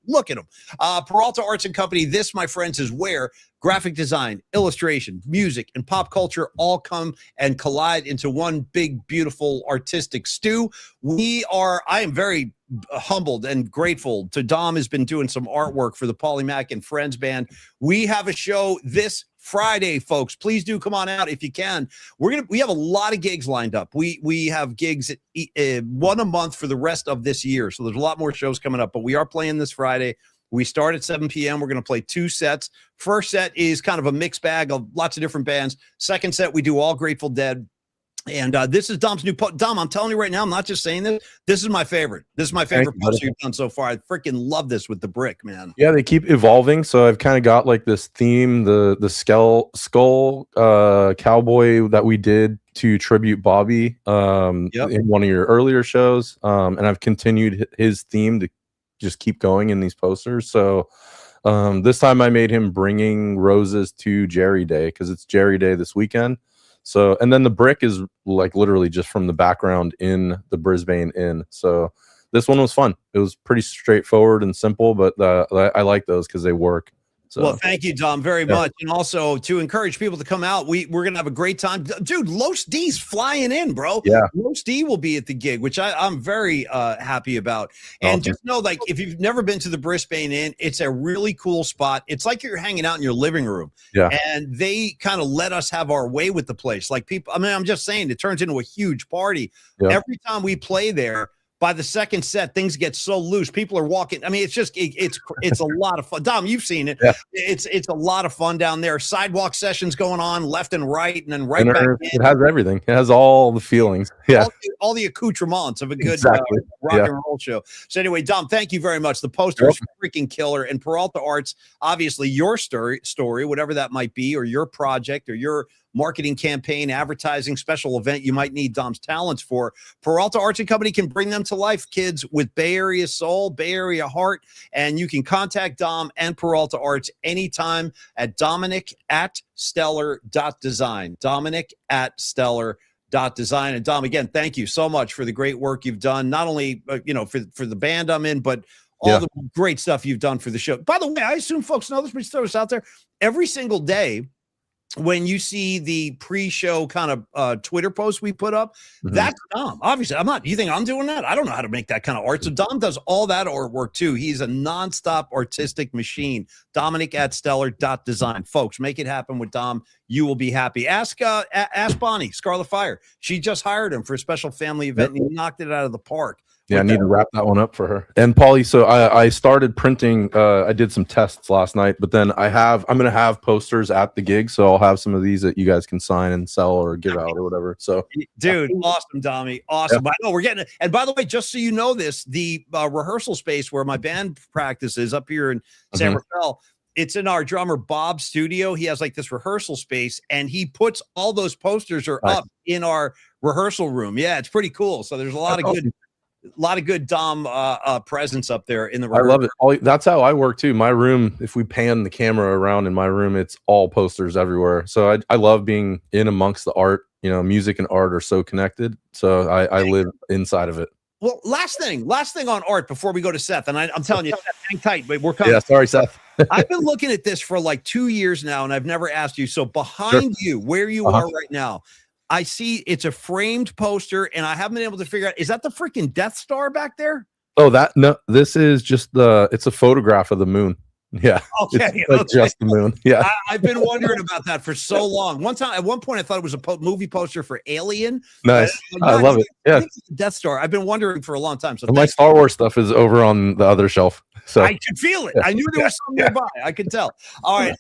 S2: Peralta Arts and Company. This, my friends, is where graphic design, illustration, music, and pop culture all come and collide into one big, beautiful, artistic stew. I am very humbled and grateful to Dom has been doing some artwork for the Paulie Mac and Friends band. We have a show this Friday, folks. Please do come on out if you can. We have a lot of gigs lined up. We have gigs one a month for the rest of this year. So there's a lot more shows coming up, but we are playing this Friday. We start at 7 p.m. We're going to play 2 sets. First set is kind of a mixed bag of lots of different bands. Second set, we do all Grateful Dead. And this is Dom's new Dom. I'm telling you right now, I'm not just saying this. This is my favorite. This is my favorite poster you've done so far. I freaking love this with the brick, man.
S3: Yeah, they keep evolving. So I've kind of got like this theme, the skull cowboy that we did to tribute Bobby in one of your earlier shows. And I've continued his theme to just keep going in these posters. So this time I made him bringing roses to Jerry Day because it's Jerry Day this weekend. So, and then the brick is like literally just from the background in the Brisbane Inn. So this one was fun. It was pretty straightforward and simple, but I like those because they work. So,
S2: well, thank you, Dom, very much. And also to encourage people to come out, we're going to have a great time. Dude, Los D's flying in, bro.
S3: Yeah.
S2: Los D will be at the gig, which I'm very happy about. And just know, like, if you've never been to the Brisbane Inn, it's a really cool spot. It's like you're hanging out in your living room.
S3: Yeah.
S2: And they kind of let us have our way with the place. Like people, I mean, I'm just saying, it turns into a huge party. Yeah. Every time we play there, by the second set, things get so loose. People are walking. I mean, it's just it's a lot of fun. Dom, you've seen it. Yeah. It's a lot of fun down there. Sidewalk sessions going on left and right, and then right back in.
S3: It has everything. It has all the feelings. Yeah,
S2: all the accoutrements of a good rock and roll show. So anyway, Dom, thank you very much. The poster is freaking killer. And Peralta Arts, obviously, your story, whatever that might be, or your project, or your marketing campaign, advertising, special event you might need Dom's talents for. Peralta Arts and Company can bring them to life, kids with Bay Area soul, Bay Area heart. And you can contact Dom and Peralta Arts anytime at Dominic@stellar.design. Dominic@stellar.design. And Dom, again, thank you so much for the great work you've done, not only for the band I'm in, but all the great stuff you've done for the show. By the way, I assume folks know this, but just throw this out there. Every single day, when you see the pre-show kind of Twitter post we put up, that's Dom. Obviously, I'm not. You think I'm doing that? I don't know how to make that kind of art. So Dom does all that artwork too. He's a nonstop artistic machine. Dominic@stellar.design. Folks, make it happen with Dom. You will be happy. Ask Bonnie, Scarlet Fire. She just hired him for a special family event, and he knocked it out of the park.
S3: Yeah, I need to wrap that one up for her. And Paulie, so I started printing. I did some tests last night, but then I'm going to have posters at the gig, so I'll have some of these that you guys can sign and sell or give out or whatever. So,
S2: dude, awesome, Dommy, awesome. I know we're getting it. And by the way, just so you know, this the rehearsal space where my band practices up here in San Rafael. It's in our drummer Bob's studio. He has like this rehearsal space, and he puts all those posters up in our rehearsal room. Yeah, it's pretty cool. So there's a lot of good Dom presence up there in the rehearsal.
S3: I love it. That's how I work too. My room, if we pan the camera around in my room, it's all posters everywhere. So I love being in amongst the art. You know, music and art are so connected. So I live inside of it.
S2: Well, last thing on art before we go to Seth, and I'm telling you, Seth, hang tight, but we're coming.
S3: Yeah, sorry, Seth.
S2: I've been looking at this for like 2 years now, and I've never asked you. So behind you, where you are right now, I see it's a framed poster, and I haven't been able to figure out, is that the freaking Death Star back there?
S3: Oh, no, this is just it's a photograph of the moon. Yeah.
S2: Okay.
S3: Just the moon. Yeah.
S2: I've been wondering about that for so long. At one point, I thought it was a movie poster for Alien.
S3: Nice. I love it. Yeah.
S2: Death Star. I've been wondering for a long time. So
S3: my Star Wars stuff is over on the other shelf. So
S2: I could feel it. I knew there was some nearby. I could tell. All right,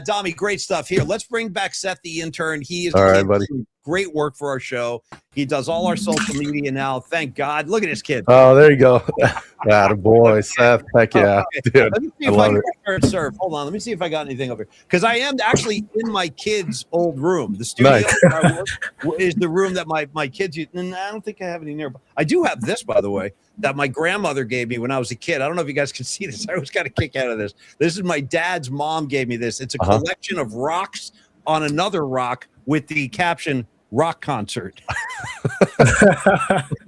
S2: Dommy, great stuff here. Let's bring back Seth, the intern. He is
S3: all right, buddy.
S2: Great work for our show. He does all our social media now. Thank God. Look at this kid.
S3: Oh, there you go. Attaboy, Seth. Heck yeah. Dude,
S2: let me see if I can serve. Hold on. Let me see if I got anything over here. Because I am actually in my kids' old room. The studio where I work is the room that my kids use. And I don't think I have any nearby. I do have this, by the way, that my grandmother gave me when I was a kid. I don't know if you guys can see this. I always got a kick out of this. This is my dad's mom gave me this. It's a collection of rocks on another rock with the caption "rock concert."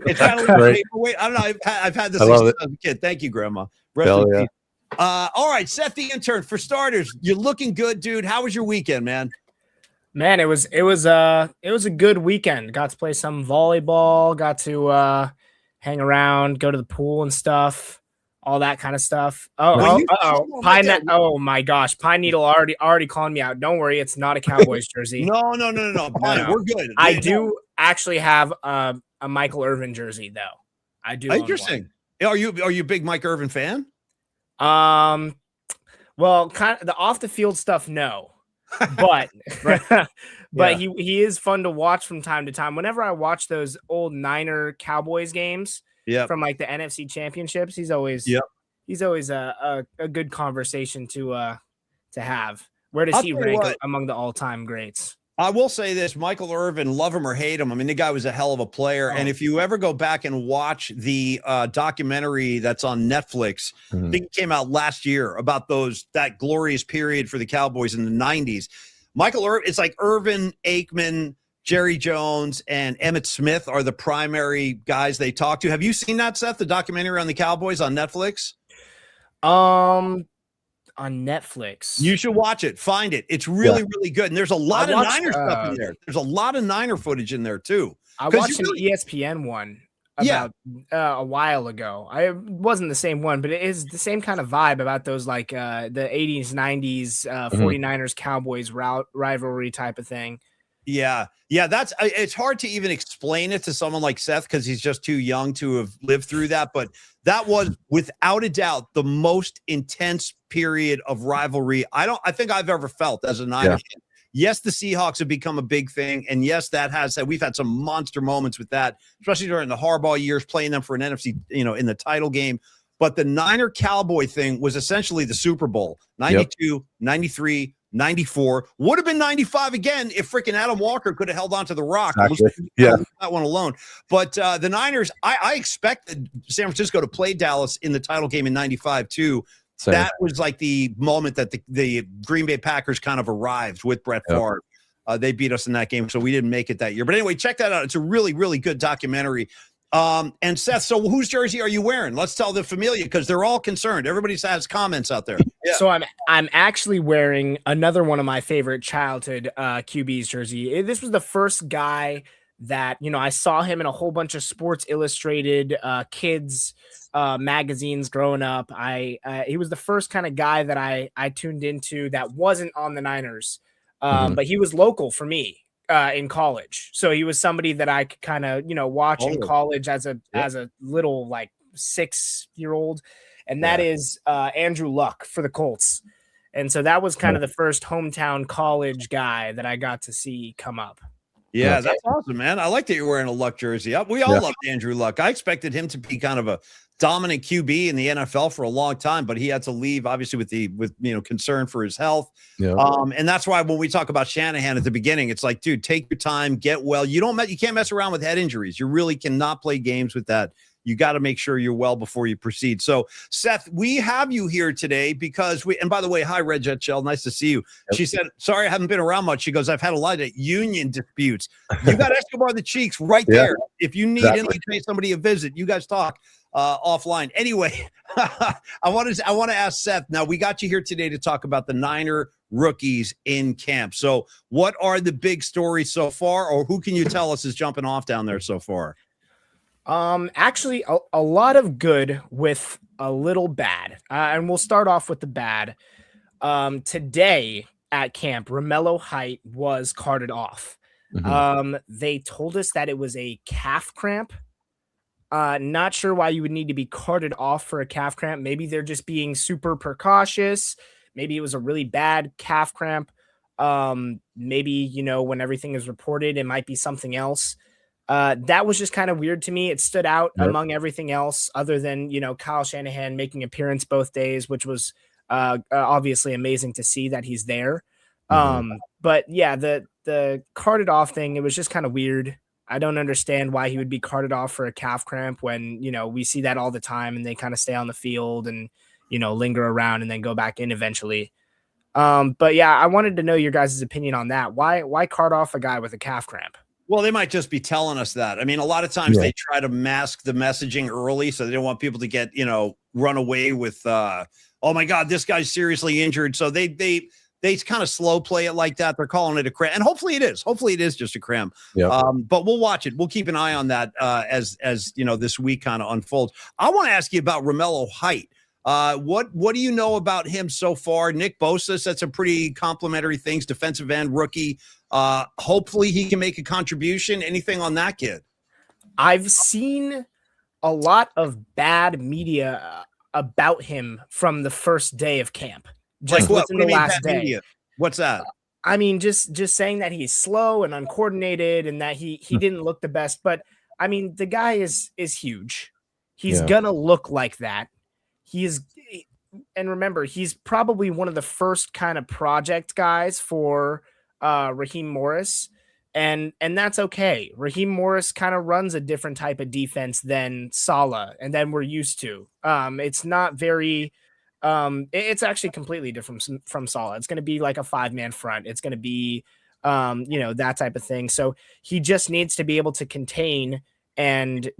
S2: It's kind of like paperweight. I don't know. I've had this since I was a kid. Thank you, Grandma.
S3: Hell yeah.
S2: All right, Seth, the intern. For starters, you're looking good, dude. How was your weekend, man?
S6: Man, it was a good weekend. Got to play some volleyball. Got to hang around, go to the pool and stuff. All that kind of stuff. Oh my gosh. Pine Needle already calling me out. Don't worry. It's not a Cowboys jersey.
S2: No. We're good.
S6: I do actually have a Michael Irvin jersey though. I do.
S2: Interesting. Are you a big Mike Irvin fan?
S6: Well, kind of the off the field stuff. No. but but
S2: Yeah.
S6: he is fun to watch from time to time. Whenever I watch those old Niner Cowboys games
S2: Yep.
S6: from like the NFC championships, he's always a good conversation to have. Where does
S2: I'll
S6: he
S2: tell you
S6: rank
S2: what.
S6: among the all-time greats?
S2: I will say this, Michael Irvin, love him or hate him. I mean, the guy was a hell of a player. And if you ever go back and watch the documentary that's on Netflix, I think it came out last year about that glorious period for the Cowboys in the 90s. Michael Irvin, it's like Irvin, Aikman, Jerry Jones, and Emmitt Smith are the primary guys they talk to. Have you seen that, Seth, the documentary on the Cowboys on Netflix?
S6: On Netflix.
S2: You should watch it. Find it. It's really, really good. And there's a lot of Niner stuff in there. There's a lot of Niner footage in there, too.
S6: I watched an ESPN one about a while ago. It wasn't the same one, but it is the same kind of vibe about those like the 80s, 90s 49ers Cowboys rivalry type of thing.
S2: Yeah. It's hard to even explain it to someone like Seth because he's just too young to have lived through that. But that was without a doubt the most intense period of rivalry I think I've ever felt as a Niner fan. Yes, the Seahawks have become a big thing. And yes, we've had some monster moments with that, especially during the Harbaugh years, playing them for an NFC, in the title game. But the Niner Cowboy thing was essentially the Super Bowl, 92, 93, 94, would have been 95 again if freaking Adam Walker could have held on to the rock. That one alone. But the Niners, I expected San Francisco to play Dallas in the title game in 95 too. Same. That was like the moment that the Green Bay Packers kind of arrived with Brett Favre. They beat us in that game, so we didn't make it that year. But anyway, check that out. It's a really, really good documentary. And Seth, so whose jersey are you wearing? Let's tell the familia because they're all concerned. Everybody has comments out there. Yeah.
S6: So I'm actually wearing another one of my favorite childhood QB's jersey. This was the first guy that, I saw him in a whole bunch of Sports Illustrated kids magazines growing up. He was the first kind of guy that I tuned into that wasn't on the Niners, but he was local for me. In college. So he was somebody that I could kind of, watch in college as a little like 6-year-old. And that is Andrew Luck for the Colts. And so that was kind of the first hometown college guy that I got to see come up.
S2: Yeah, that's awesome, man. I like that you're wearing a Luck jersey. We all loved Andrew Luck. I expected him to be kind of a dominant QB in the NFL for a long time, but he had to leave obviously with concern for his health. And that's why when we talk about Shanahan at the beginning, it's like, dude, take your time, get well. You can't mess around with head injuries. You really cannot play games with that. You got to make sure you're well before you proceed. So, Seth, we have you here today because and by the way, hi, Red Jet Shell. Nice to see you. She said, sorry, I haven't been around much. She goes, I've had a lot of union disputes. You got Escobar the Cheeks right there. If you need to pay somebody a visit, you guys talk offline. Anyway, I want to ask Seth. Now, we got you here today to talk about the Niner rookies in camp. So what are the big stories so far, or who can you tell us is jumping off down there so far?
S6: Actually, a lot of good with a little bad. And we'll start off with the bad. Today at camp, Romello Height was carted off. They told us that it was a calf cramp. Not sure why you would need to be carted off for a calf cramp. Maybe they're just being super precautious. Maybe it was a really bad calf cramp. Maybe, when everything is reported, it might be something else. That was just kind of weird to me. It stood out among everything else other than, Kyle Shanahan making appearance both days, which was obviously amazing to see that he's there. But yeah, the carted off thing, it was just kind of weird. I don't understand why he would be carted off for a calf cramp when, we see that all the time and they kind of stay on the field and, linger around and then go back in eventually. But yeah, I wanted to know your guys' opinion on that. Why cart off a guy with a calf cramp?
S2: Well, they might just be telling us that. I mean, a lot of times they try to mask the messaging early so they don't want people to get, run away with, oh my God, this guy's seriously injured. So they kind of slow play it like that. They're calling it a cramp. And hopefully it is. Hopefully it is just a cramp. But we'll watch it. We'll keep an eye on that as this week kind of unfolds. I want to ask you about Romello Height. What do you know about him so far? Nick Bosa said some pretty complimentary things, defensive end rookie. Hopefully he can make a contribution. Anything on that kid? I've
S6: seen a lot of bad media about him from the first day of camp.
S2: Just like within the last day. Media? What's that?
S6: I mean, just saying that he's slow and uncoordinated and that he didn't look the best, but I mean, the guy is huge. He's gonna look like that. And remember, he's probably one of the first kind of project guys for Raheem Morris, and that's okay. Raheem Morris kind of runs a different type of defense than Saleh, and then we're used to. It's not very. It's actually completely different from Saleh. It's going to be like a 5-man front. It's going to be, that type of thing. So he just needs to be able to contain and,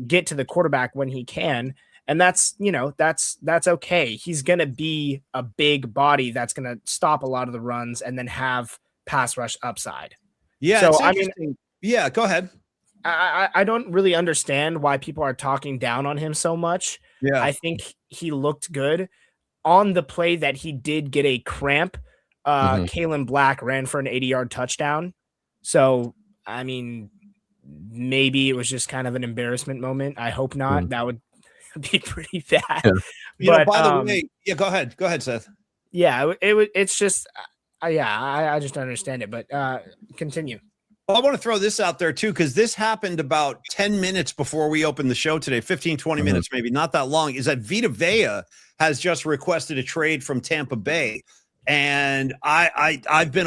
S6: get to the quarterback when he can. And that's okay. He's going to be a big body that's going to stop a lot of the runs and then have pass rush upside.
S2: Yeah.
S6: So,
S2: yeah, go ahead.
S6: I don't really understand why people are talking down on him so much.
S2: Yeah.
S6: I think he looked good. On the play that he did get a cramp, Kalen Black ran for an 80-yard touchdown. So, I mean, maybe it was just kind of an embarrassment moment. I hope not. That would be pretty bad.
S2: Yeah. By the way, go ahead. Go ahead, Seth.
S6: Yeah, it's just, I just don't understand it. But continue.
S2: Well, I want to throw this out there, too, because this happened about 10 minutes before we opened the show today, 15, 20 minutes, maybe not that long, is that Vita Vea has just requested a trade from Tampa Bay. And I've been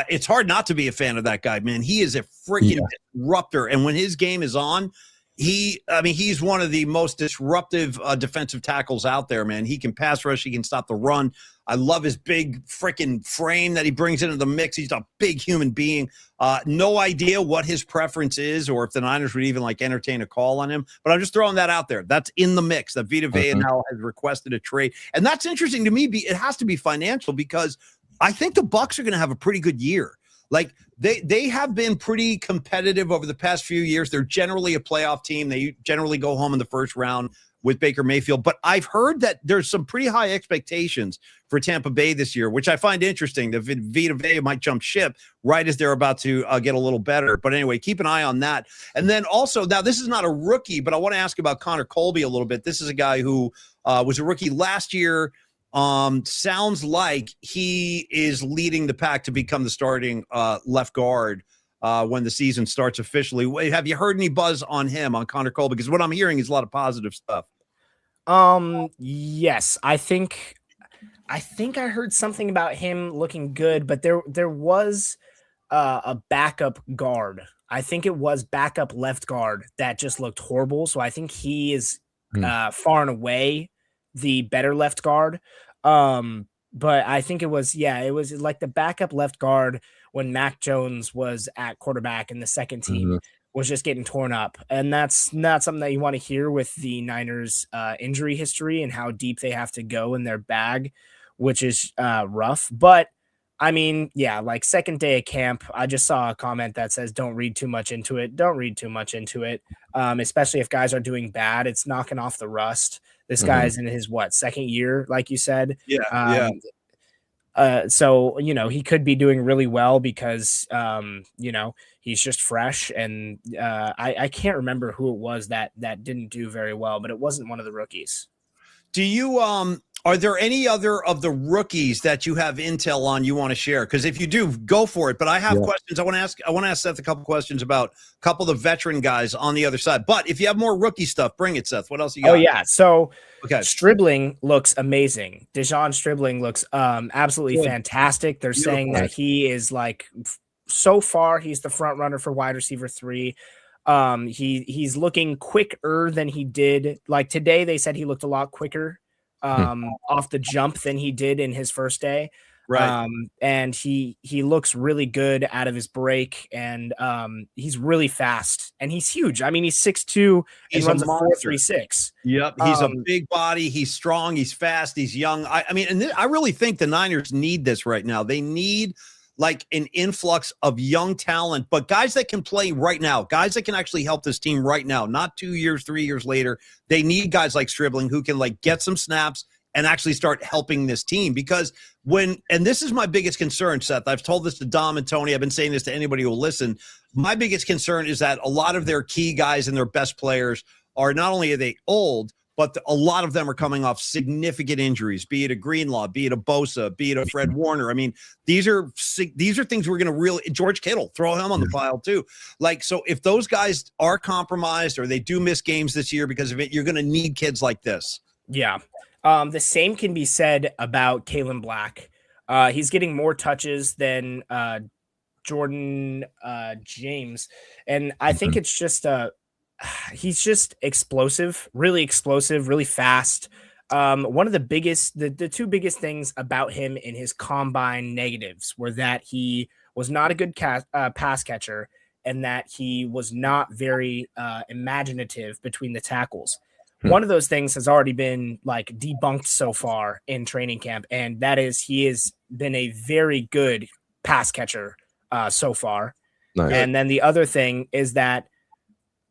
S2: it's hard not to be a fan of that guy, man. He is a freaking disruptor. And when his game is on, he's one of the most disruptive defensive tackles out there, man. He can pass rush. He can stop the run. I love his big freaking frame that he brings into the mix. He's a big human being. No idea what his preference is or if the Niners would even entertain a call on him. But I'm just throwing that out there. That's in the mix that Vita Vea now has requested a trade. And that's interesting to me. It has to be financial because I think the Bucs are going to have a pretty good year. They have been pretty competitive over the past few years. They're generally a playoff team. They generally go home in the first round with Baker Mayfield. But I've heard that there's some pretty high expectations for Tampa Bay this year, which I find interesting. That Vita Vea might jump ship right as they're about to get a little better. But anyway, keep an eye on that. And then also, now this is not a rookie, but I want to ask about Connor Colby a little bit. This is a guy who was a rookie last year. Sounds like he is leading the pack to become the starting left guard when the season starts officially. Have you heard any buzz on him, on Connor Colby? Because what I'm hearing is a lot of positive stuff.
S6: Yes, I think I heard something about him looking good, but there was a backup guard. I think it was backup left guard that just looked horrible. So I think he is far and away the better left guard. But I think it was like the backup left guard when Mac Jones was at quarterback and the second team was just getting torn up. And that's not something that you want to hear with the Niners injury history and how deep they have to go in their bag, which is rough. But I mean, second day of camp, I just saw a comment that says, don't read too much into it. Don't read too much into it. Especially if guys are doing bad, it's knocking off the rust. This guy's in his second year, like you said. So, he could be doing really well because, he's just fresh. And I can't remember who it was that didn't do very well, but it wasn't one of the rookies.
S2: Do you, are there any other of the rookies that you have intel on you want to share? Because if you do, go for it. But I have questions. I want to ask Seth a couple questions about a couple of the veteran guys on the other side. But if you have more rookie stuff, bring it, Seth. What else you got?
S6: Oh, yeah. So
S2: okay.
S6: Stribling looks amazing. Dejon Stribling looks absolutely fantastic. They're saying that he is so far, he's the front runner for wide receiver 3. He's looking quicker than he did. Today, they said he looked a lot quicker off the jump than he did in his first day.
S2: Right.
S6: And he looks really good out of his break, and he's really fast and he's huge. I mean, he's 6'2" and runs a 4.36.
S2: Yep. He's a big body. He's strong. He's fast. He's young. I really think the Niners need this right now. They need an influx of young talent, but guys that can play right now, guys that can actually help this team right now, not 2 years, 3 years later. They need guys like Stribling who can get some snaps and actually start helping this team. Because and this is my biggest concern, Seth, I've told this to Dom and Tony, I've been saying this to anybody who will listen. My biggest concern is that a lot of their key guys and their best players are not only are they old, but a lot of them are coming off significant injuries, be it a Greenlaw, be it a Bosa, be it a Fred Warner. I mean, these are things we're going to really, George Kittle, throw him on the pile too. Like, so if those guys are compromised or they do miss games this year because of it, you're going to need kids like this.
S6: Yeah. The same can be said about Kalen Black. He's getting more touches than Jordan James. And I think it's just he's just explosive, really fast. One of the two biggest things about him in his combine negatives were that he was not a good pass catcher and that he was not very imaginative between the tackles. One of those things has already been like debunked so far in training camp, and that is he has been a very good pass catcher so far. Nice. And then the other thing is that,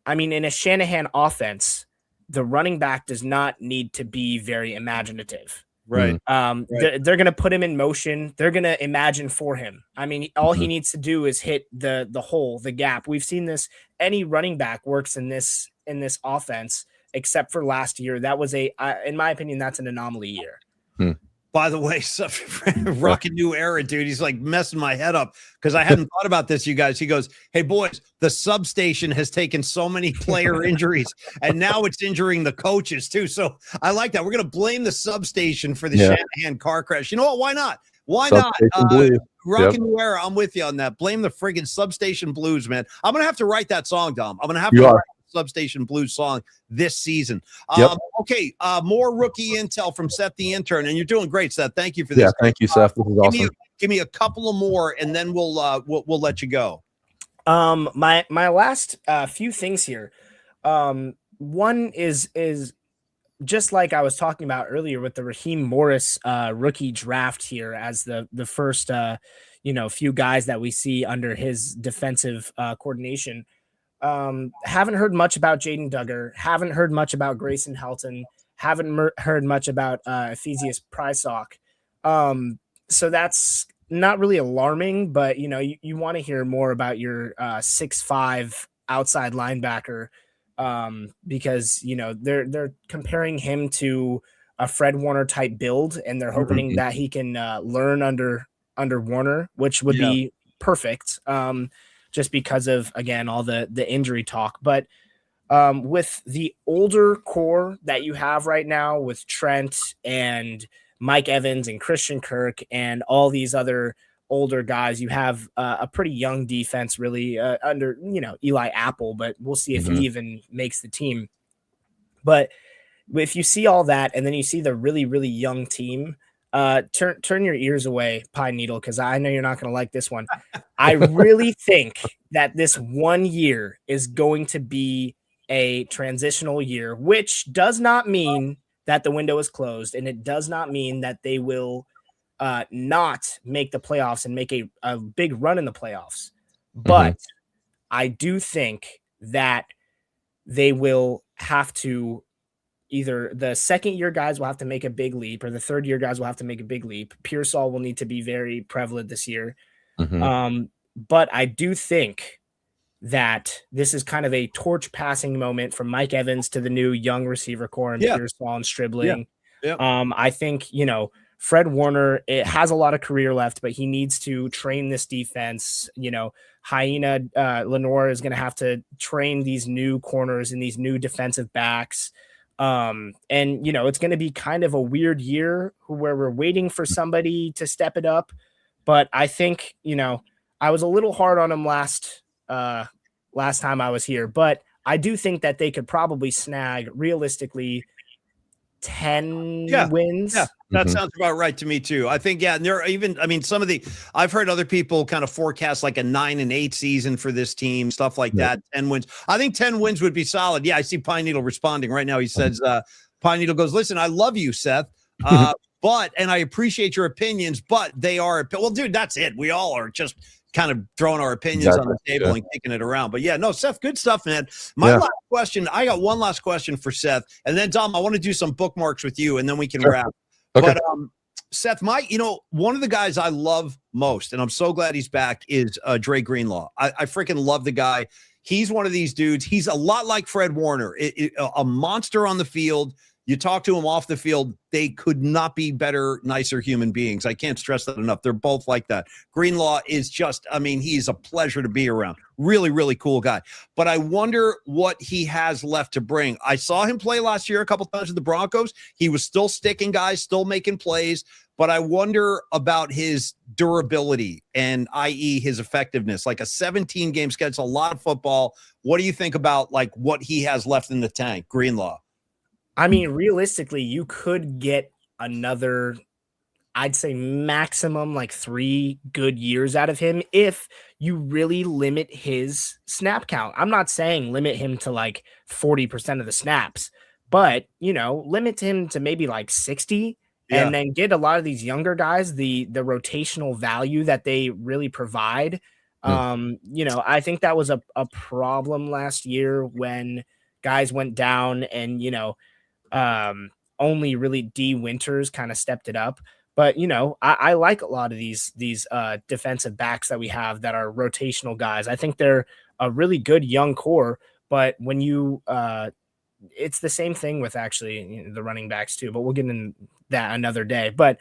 S6: I mean, in a Shanahan offense, the running back does not need to be very imaginative.
S2: Right.
S6: They're going to put him in motion. They're going to imagine for him. I mean, all he needs to do is hit the hole, the gap. We've seen this. Any running back works in this offense, except for last year. That was in my opinion, that's an anomaly year.
S2: By the way, rocking new era, dude. He's like messing my head up because I hadn't thought about this, you guys. He goes, "Hey, boys, the substation has taken so many player injuries, and now it's injuring the coaches too." So I like that. We're going to blame the substation for the Shanahan car crash. You know what? Why not? Why not? Rocking new era. I'm with you on that. Blame the friggin' substation blues, man. I'm going to have to write that song, Dom. I'm going to have to write Substation Blues song this season. Okay, more rookie intel from Seth the intern, and you're doing great, Seth. Thank you for this.
S3: Yeah, thank you, Seth. This is awesome.
S2: Give me a couple of more, and then we'll let you go.
S6: My last few things here. One is just like I was talking about earlier with the Raheem Morris rookie draft here as the first few guys that we see under his defensive coordination. Haven't heard much about Jaden Duggar. Haven't heard much about Grayson Helton. Haven't heard much about Ephesius Prysock. So that's not really alarming, but you want to hear more about your 6'5" outside linebacker because they're comparing him to a Fred Warner type build, and they're hoping that he can learn under Warner, which would be perfect. Just because of, again, all the injury talk. But with the older core that you have right now with Trent and Mike Evans and Christian Kirk and all these other older guys, you have a pretty young defense really under, Eli Apple, but we'll see if he even makes the team. But if you see all that and then you see the really, really young team, turn your ears away, Pine Needle, because I know you're not going to like this one. I really think that this 1 year is going to be a transitional year, which does not mean that the window is closed, and it does not mean that they will not make the playoffs and make a big run in the playoffs. But I do think that they will have to either the second year guys will have to make a big leap or the third year guys will have to make a big leap. Pearsall will need to be very prevalent this year. But I do think that this is kind of a torch passing moment from Mike Evans to the new young receiver core and Pearsall and Stribling. I think, Fred Warner, it has a lot of career left, but he needs to train this defense. Hyena Lenore is going to have to train these new corners and these new defensive backs. And it's going to be kind of a weird year where we're waiting for somebody to step it up. But I think, I was a little hard on him last time I was here, but I do think that they could probably snag realistically 10 wins.
S2: Yeah, that sounds about right to me too. I think, and there are even, I've heard other people kind of forecast like a 9-8 season for this team, stuff like that. 10 wins. I think 10 wins would be solid. Yeah, I see Pine Needle responding right now. He says, Pine Needle goes, "Listen, I love you, Seth. And I appreciate your opinions, but they are, well, dude, that's it. We all are just kind of throwing our opinions on the table and kicking it around. But Seth, good stuff, man. Last question, I got one last question for Seth, and then Dom, I want to do some bookmarks with you, and then we can wrap. Okay. But Seth, one of the guys I love most, and I'm so glad he's back, is Dre Greenlaw. I freaking love the guy. He's one of these dudes. He's a lot like Fred Warner, a monster on the field. You talk to them off the field, they could not be better, nicer human beings. I can't stress that enough. They're both like that. Greenlaw is just, I mean, he's a pleasure to be around. Really, really cool guy. But I wonder what he has left to bring. I saw him play last year a couple times with the Broncos. He was still sticking guys, still making plays. But I wonder about his durability and i.e. his effectiveness. Like a 17-game schedule, a lot of football. What do you think about like what he has left in the tank, Greenlaw?
S6: I mean, realistically, you could get another, I'd say maximum like 3 good years out of him if you really limit his snap count. I'm not saying limit him to like 40% of the snaps, but, you know, limit him to maybe like 60 and then get a lot of these younger guys the rotational value that they really provide. You know, I think that was a problem last year when guys went down and, you know, only really D Winters kind of stepped it up. But, you know, I like a lot of these defensive backs that we have that are rotational guys. I think they're a really good young core, but when you it's the same thing with actually the running backs too, but we'll get into that another day. But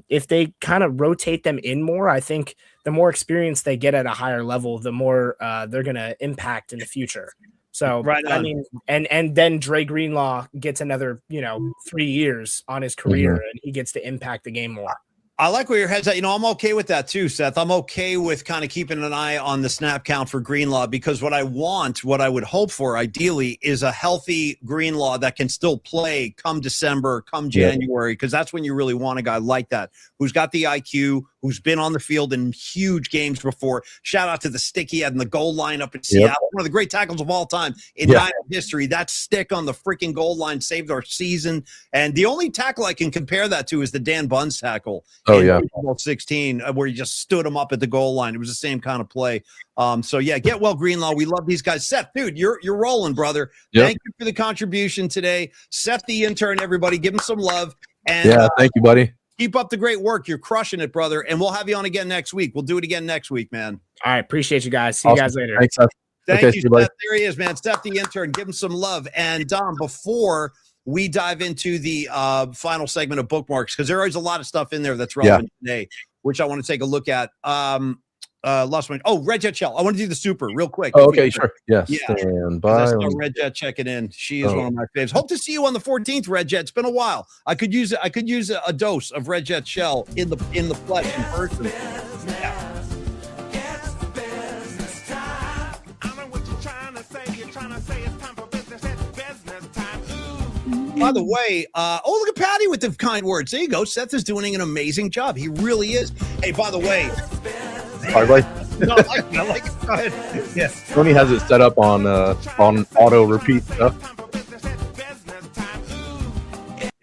S6: if they kind of rotate them in more, I think the more experience they get at a higher level, the more they're going to impact in the future. So, I mean, and then Dre Greenlaw gets another, you know, 3 years on his career and he gets to impact the game more.
S2: I like where your head's at. You know, I'm okay with that too, Seth. I'm okay with kind of keeping an eye on the snap count for Greenlaw because what I would hope for ideally is a healthy Greenlaw that can still play come December, come January, because that's when you really want a guy like that who's got the IQ, who's been on the field in huge games before. Shout out to the stick he had in the goal line up in Seattle. One of the great tackles of all time in Niner history. That stick on the freaking goal line saved our season. And the only tackle I can compare that to is the Dan Buns tackle.
S3: Oh, yeah.
S2: 16, where he just stood him up at the goal line. It was the same kind of play. So, yeah, get well, Greenlaw. We love these guys. Seth, dude, you're rolling, brother. Thank you for the contribution today. Seth, the intern, everybody, give him some love. And
S3: thank you, buddy.
S2: Keep up the great work. You're crushing it, brother. And we'll have you on again next week. We'll do it again next week, man.
S6: All right. Appreciate you guys. See you guys later.
S3: Thanks, Seth.
S2: Thank you, Seth. There he is, man. Seth, the intern. Give him some love. And, Dom, before we dive into the final segment of bookmarks, because there is a lot of stuff in there that's relevant today, which I want to take a look at. Lost my Red Jet Shell. I want to do the super real quick.
S3: Oh, okay, sure. Yes.
S2: Yeah.
S3: Stand by.
S2: I saw Red Jet checking in. She is one of my faves. Hope to see you on the 14th, Red Jet. It's been a while. I could use a dose of Red Jet Shell in the flesh in person. Yeah. By the way, look at Patty with the kind words. There you go. Seth is doing an amazing job. He really is. Hey, by the way.
S3: Hardly.
S2: No, I like it. Go ahead. Yes.
S3: Tony has it set up on auto repeat stuff.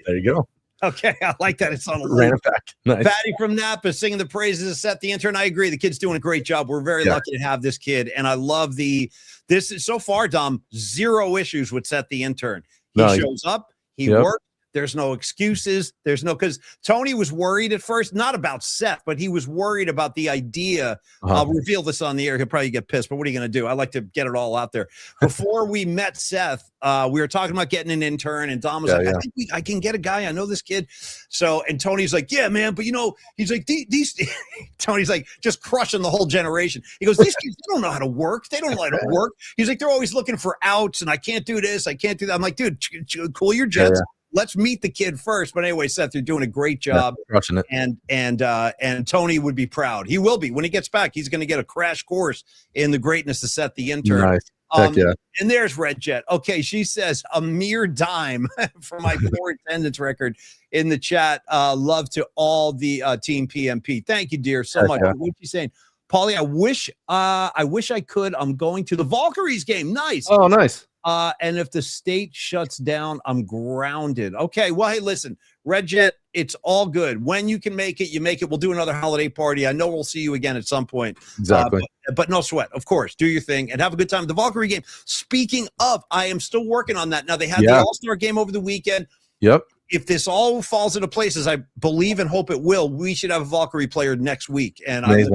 S3: There you go.
S2: Okay, I like that. It's on a
S3: ran it back. Nice.
S2: Patty from Napa singing the praises of Seth the intern. I agree. The kid's doing a great job. We're very lucky to have this kid. And I love this is so far, Dom, 0 issues with Seth the intern. He shows up. He works. There's no excuses. Because Tony was worried at first, not about Seth, but he was worried about the idea. I'll reveal this on the air. He'll probably get pissed, but what are you going to do? I like to get it all out there. Before we met Seth, we were talking about getting an intern, and Dom was I think I can get a guy. I know this kid. So, and Tony's like, yeah, man, but he's like, these Tony's like just crushing the whole generation. He goes, these kids, they don't know how to work. They don't know how to work. He's like, they're always looking for outs, and I can't do this. I can't do that. I'm like, dude, cool your jets. Let's meet the kid first. But anyway, Seth, you're doing a great job.
S3: Crushing it.
S2: And Tony would be proud. He will be. When he gets back, he's going to get a crash course in the greatness of Seth the intern.
S3: Nice. Heck yeah.
S2: And there's Red Jet. Okay, she says a mere dime for my poor attendance record in the chat. Love to all the team PMP. Thank you, dear, so much. What's she saying? Paulie, I wish I could. I'm going to the Valkyries game. Nice.
S3: Oh, nice.
S2: And if the state shuts down, I'm grounded. Okay, well, hey, listen, Red Jet, it's all good. When you can make it, you make it. We'll do another holiday party. I know we'll see you again at some point.
S3: Exactly.
S2: But no sweat, of course. Do your thing and have a good time. The Valkyrie game. Speaking of, I am still working on that. Now, they had the All-Star game over the weekend.
S3: Yep.
S2: If this all falls into place, as I believe and hope it will, we should have a Valkyrie player next week. And I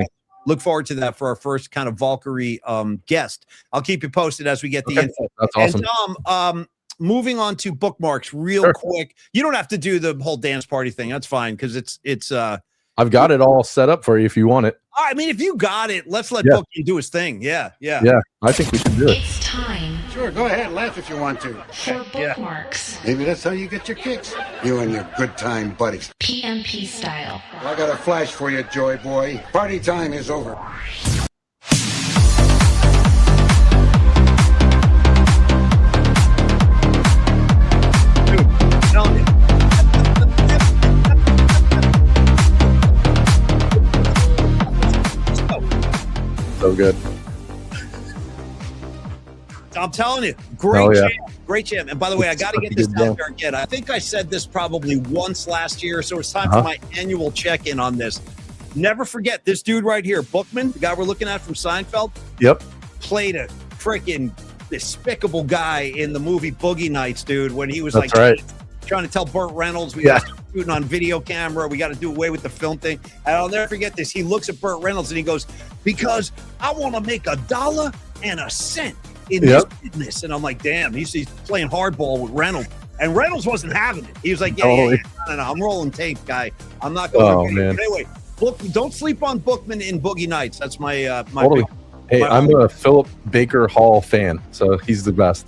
S2: look forward to that for our first kind of Valkyrie guest. I'll keep you posted as we get the info.
S3: That's awesome.
S2: And Tom, moving on to bookmarks real quick. You don't have to do the whole dance party thing. That's fine because it's
S3: I've got it all set up for you if you want it.
S2: I mean, if you got it, let's let Bookie do his thing. Yeah.
S3: I think we should do it.
S7: It's time
S8: Sure, go ahead, laugh if you want to.
S7: for bookmarks.
S8: Maybe that's how you get your kicks. You and your good time buddies.
S7: PMP style.
S8: I got a flash for you, Joy Boy. Party time is over.
S3: So good.
S2: I'm telling you, great jam. And by the way, I got to get this out there again. I think I said this probably once last year, so it's time for my annual check-in on this. Never forget this dude right here, Bookman, the guy we're looking at from Seinfeld.
S3: Yep.
S2: Played a freaking despicable guy in the movie Boogie Nights, dude, when he was trying to tell Burt Reynolds we got to start shooting on video camera, we got to do away with the film thing. And I'll never forget this. He looks at Burt Reynolds and he goes, because I want to make $1.01 in this business. And I'm like, damn, he's playing hardball with Reynolds. And Reynolds wasn't having it. He was like, no, I'm rolling tape, guy. I'm not going to. But anyway, don't sleep on Bookman in Boogie Nights. That's my
S3: I'm a Philip Baker Hall fan, so he's the best.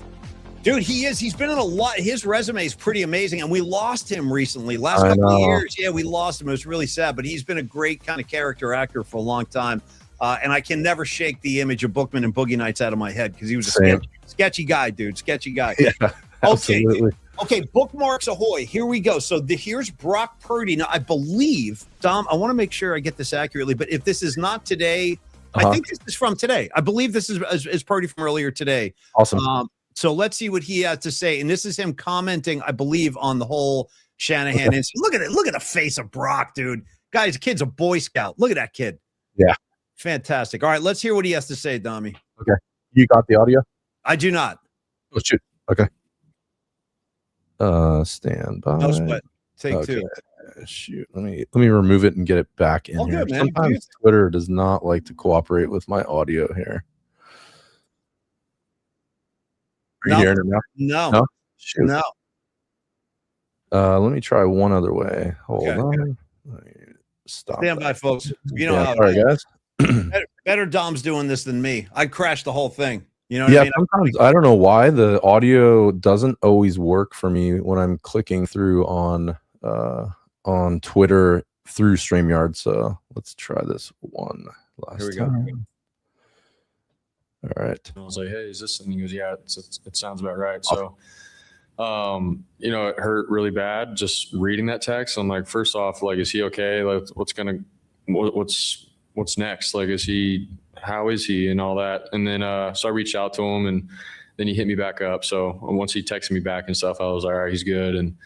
S2: Dude, he is. He's been in a lot. His resume is pretty amazing, and we lost him recently. Last couple of years, we lost him. It was really sad, but he's been a great kind of character actor for a long time. And I can never shake the image of Bookman and Boogie Nights out of my head because he was a sketchy guy, dude. Sketchy guy.
S3: Yeah, absolutely.
S2: Okay, bookmarks ahoy. Here we go. So here's Brock Purdy. Now, I believe, Dom, I want to make sure I get this accurately, but if this is not today, I think this is from today. I believe this is Purdy from earlier today.
S3: Awesome.
S2: So let's see what he has to say. And this is him commenting, I believe, on the whole Shanahan incident. Look at it. Look at the face of Brock, dude. Guys, kid's a Boy Scout. Look at that kid.
S3: Yeah.
S2: Fantastic. All right, let's hear what he has to say, Dami.
S3: Okay. You got the audio?
S2: I do not.
S3: Oh, shoot. Okay. Stand by.
S2: No sweat. Take two.
S3: Shoot. Let me remove it and get it back in here.
S2: Good, man.
S3: Sometimes Twitter does not like to cooperate with my audio here. Are you hearing it now?
S2: No.
S3: Shoot.
S2: No.
S3: Let me try one other way. Hold on. Stop.
S2: Stand by, folks. You know how.
S3: Sorry, guys.
S2: Better Dom's doing this than me. I'd crash the whole thing. You know
S3: what
S2: I mean?
S3: Sometimes I don't know why the audio doesn't always work for me when I'm clicking through on Twitter through StreamYard. So let's try this one last time. All right.
S9: I was like, hey, is this? And he goes, yeah, it sounds about right. So, it hurt really bad just reading that text. I'm like, first off, like, is he okay? Like, what's next? Like, how is he and all that? And then, so I reached out to him and then he hit me back up. So once he texted me back and stuff, I was like, all right, he's good. And,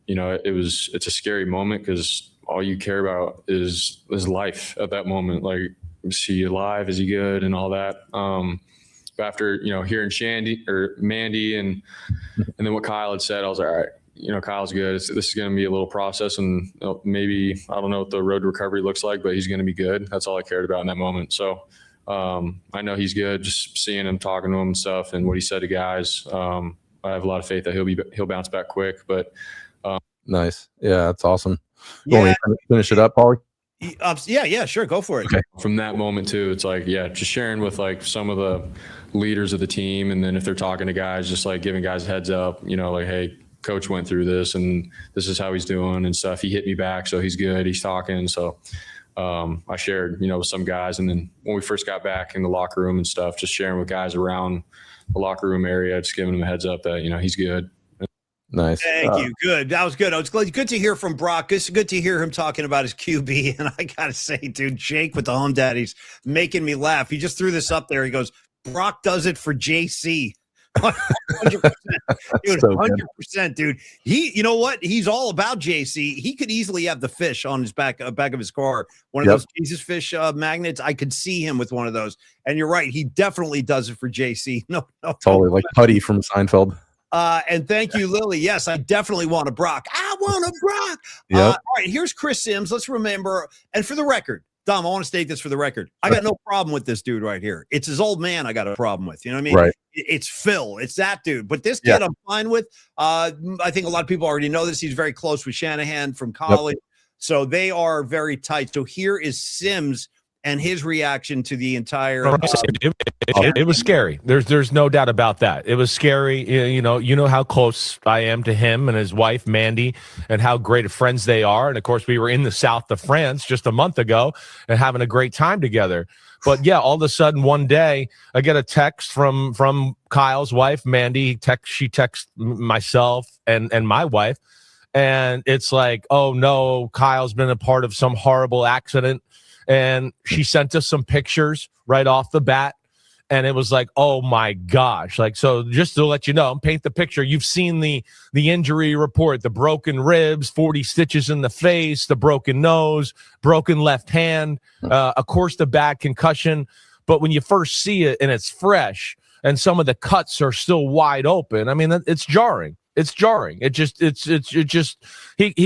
S9: it's a scary moment because all you care about is life at that moment. Like, is he alive? Is he good? And all that. But after, hearing Mandy and then what Kyle had said, I was like, all right, Kyle's good. This is going to be a little process and maybe, I don't know what the road to recovery looks like, but he's going to be good. That's all I cared about in that moment. So I know he's good. Just seeing him, talking to him and stuff and what he said to guys. I have a lot of faith that he'll bounce back quick, but
S3: nice. Yeah, that's awesome. You want me to finish it up, Paulie?
S2: Yeah, sure. Go for it.
S3: Okay.
S9: From that moment too, it's like, just sharing with like some of the leaders of the team. And then if they're talking to guys, just like giving guys a heads up, like, hey, coach went through this and this is how he's doing and stuff. He hit me back. So he's good. He's talking. So I shared, with some guys. And then when we first got back in the locker room and stuff, just sharing with guys around the locker room area, just giving them a heads up that, he's good.
S3: Nice.
S2: Thank you. Good. That was good. It's good to hear from Brock. It's good to hear him talking about his QB. And I got to say, dude, Jake with the Home Daddies making me laugh. He just threw this up there. He goes, Brock does it for JC. 100%. Dude, 100%, dude. You know what? He's all about JC. He could easily have the fish on his back of his car. One of those Jesus fish magnets. I could see him with one of those. And you're right. He definitely does it for JC. No.
S3: Totally like Putty from Seinfeld.
S2: And thank you, Lily. Yes, I definitely want a Brock. I want a Brock.
S3: Yep.
S2: All right, here's Chris Sims. Let's remember, and for the record, Dom, I want to state this for the record. I got no problem with this dude right here. It's his old man I got a problem with. You know what I mean?
S3: Right.
S2: It's Phil. It's that dude. But this kid I'm fine with. I think a lot of people already know this. He's very close with Shanahan from college. So they are very tight. So here is Sims and his reaction to the entire
S10: it was scary. There's no doubt about that. It was scary. You know how close I am to him and his wife Mandy, and how great of friends they are. And of course, we were in the south of France just a month ago and having a great time together. But yeah, all of a sudden one day I get a text from Kyle's wife Mandy. She texts myself and my wife, and it's like, oh no, Kyle's been a part of some horrible accident. And she sent us some pictures right off the bat. And it was like, oh my gosh. Like, so just to let you know, paint the picture. You've seen the injury report, the broken ribs, 40 stitches in the face, the broken nose, broken left hand, of course, the bad concussion. But when you first see it and it's fresh and some of the cuts are still wide open, I mean, it's jarring. It's jarring. He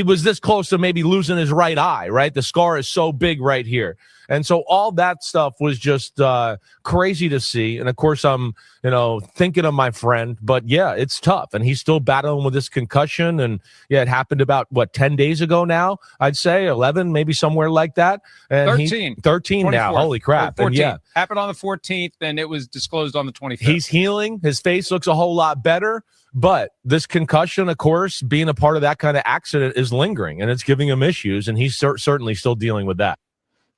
S10: was this close to maybe losing his right eye, right? The scar is so big right here. And so all that stuff was just crazy to see. And of course, I'm, thinking of my friend, but yeah, it's tough. And he's still battling with this concussion. And yeah, it happened about 10 days ago now, I'd say 11, maybe somewhere like that. And
S11: 13.
S10: 13 now. Holy crap.
S11: 14.
S10: And yeah,
S11: Happened on the 14th and it was disclosed on the 25th.
S10: He's healing. His face looks a whole lot better. But this concussion, of course, being a part of that kind of accident is lingering, and it's giving him issues, and he's certainly still dealing with that.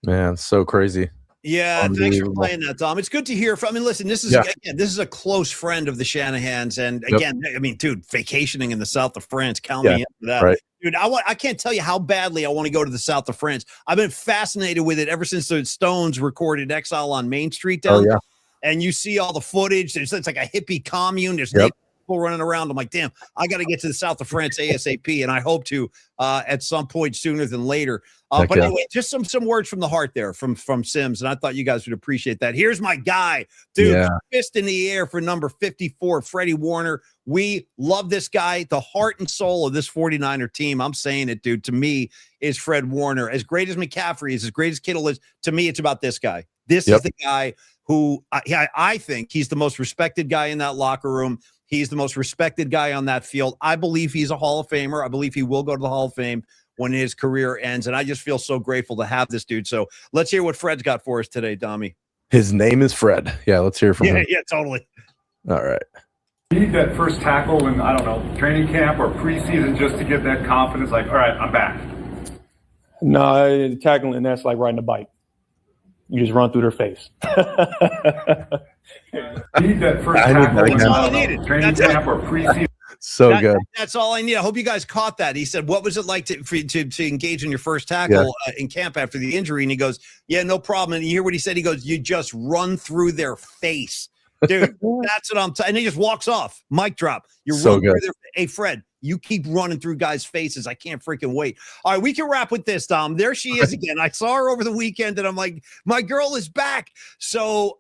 S3: Man, so crazy.
S2: Yeah, thanks for playing that, Dom. It's good to hear from. I mean, listen, this is a close friend of the Shanahans, and again, I mean, dude, vacationing in the south of France, count me in for that.
S3: Right.
S2: Dude, I can't tell you how badly I want to go to the south of France. I've been fascinated with it ever since the Stones recorded "Exile on Main Street" down there, and you see all the footage. It's like a hippie commune. There's people running around. I'm like, damn, I got to get to the south of France ASAP, and I hope to at some point sooner than later. But anyway, just some words from the heart there from Sims, and I thought you guys would appreciate that. Here's my guy, dude, fist in the air for number 54, Freddie Warner. We love this guy. The heart and soul of this 49er team, I'm saying it, dude, to me is Fred Warner. As great as McCaffrey is, as great as Kittle is, to me it's about this guy. This is the guy who I think he's the most respected guy in that locker room. He's the most respected guy on that field. I believe he's a Hall of Famer. I believe he will go to the Hall of Fame when his career ends. And I just feel so grateful to have this dude. So let's hear what Fred's got for us today, Dommy.
S3: His name is Fred. Yeah, let's hear from him.
S2: Yeah, totally.
S3: All right.
S12: You need that first tackle in, I don't know, training camp or preseason just to get that confidence, like, all right, I'm back.
S13: No, tackling, that's like riding a bike. You just run through their face.
S12: You need that first tackle in,
S2: that's all I needed.
S12: Training camp or preseason.
S3: So good.
S2: That's all I need. I hope you guys caught that. He said, what was it like to engage in your first tackle in camp after the injury? And he goes, yeah, no problem. And you hear what he said? He goes, you just run through their face. Dude, that's what I'm saying. And he just walks off. Mic drop. You're so running through their face. Hey, Fred, you keep running through guys' faces. I can't freaking wait. All right, we can wrap with this, Tom. There she is again. I saw her over the weekend, and I'm like, my girl is back. So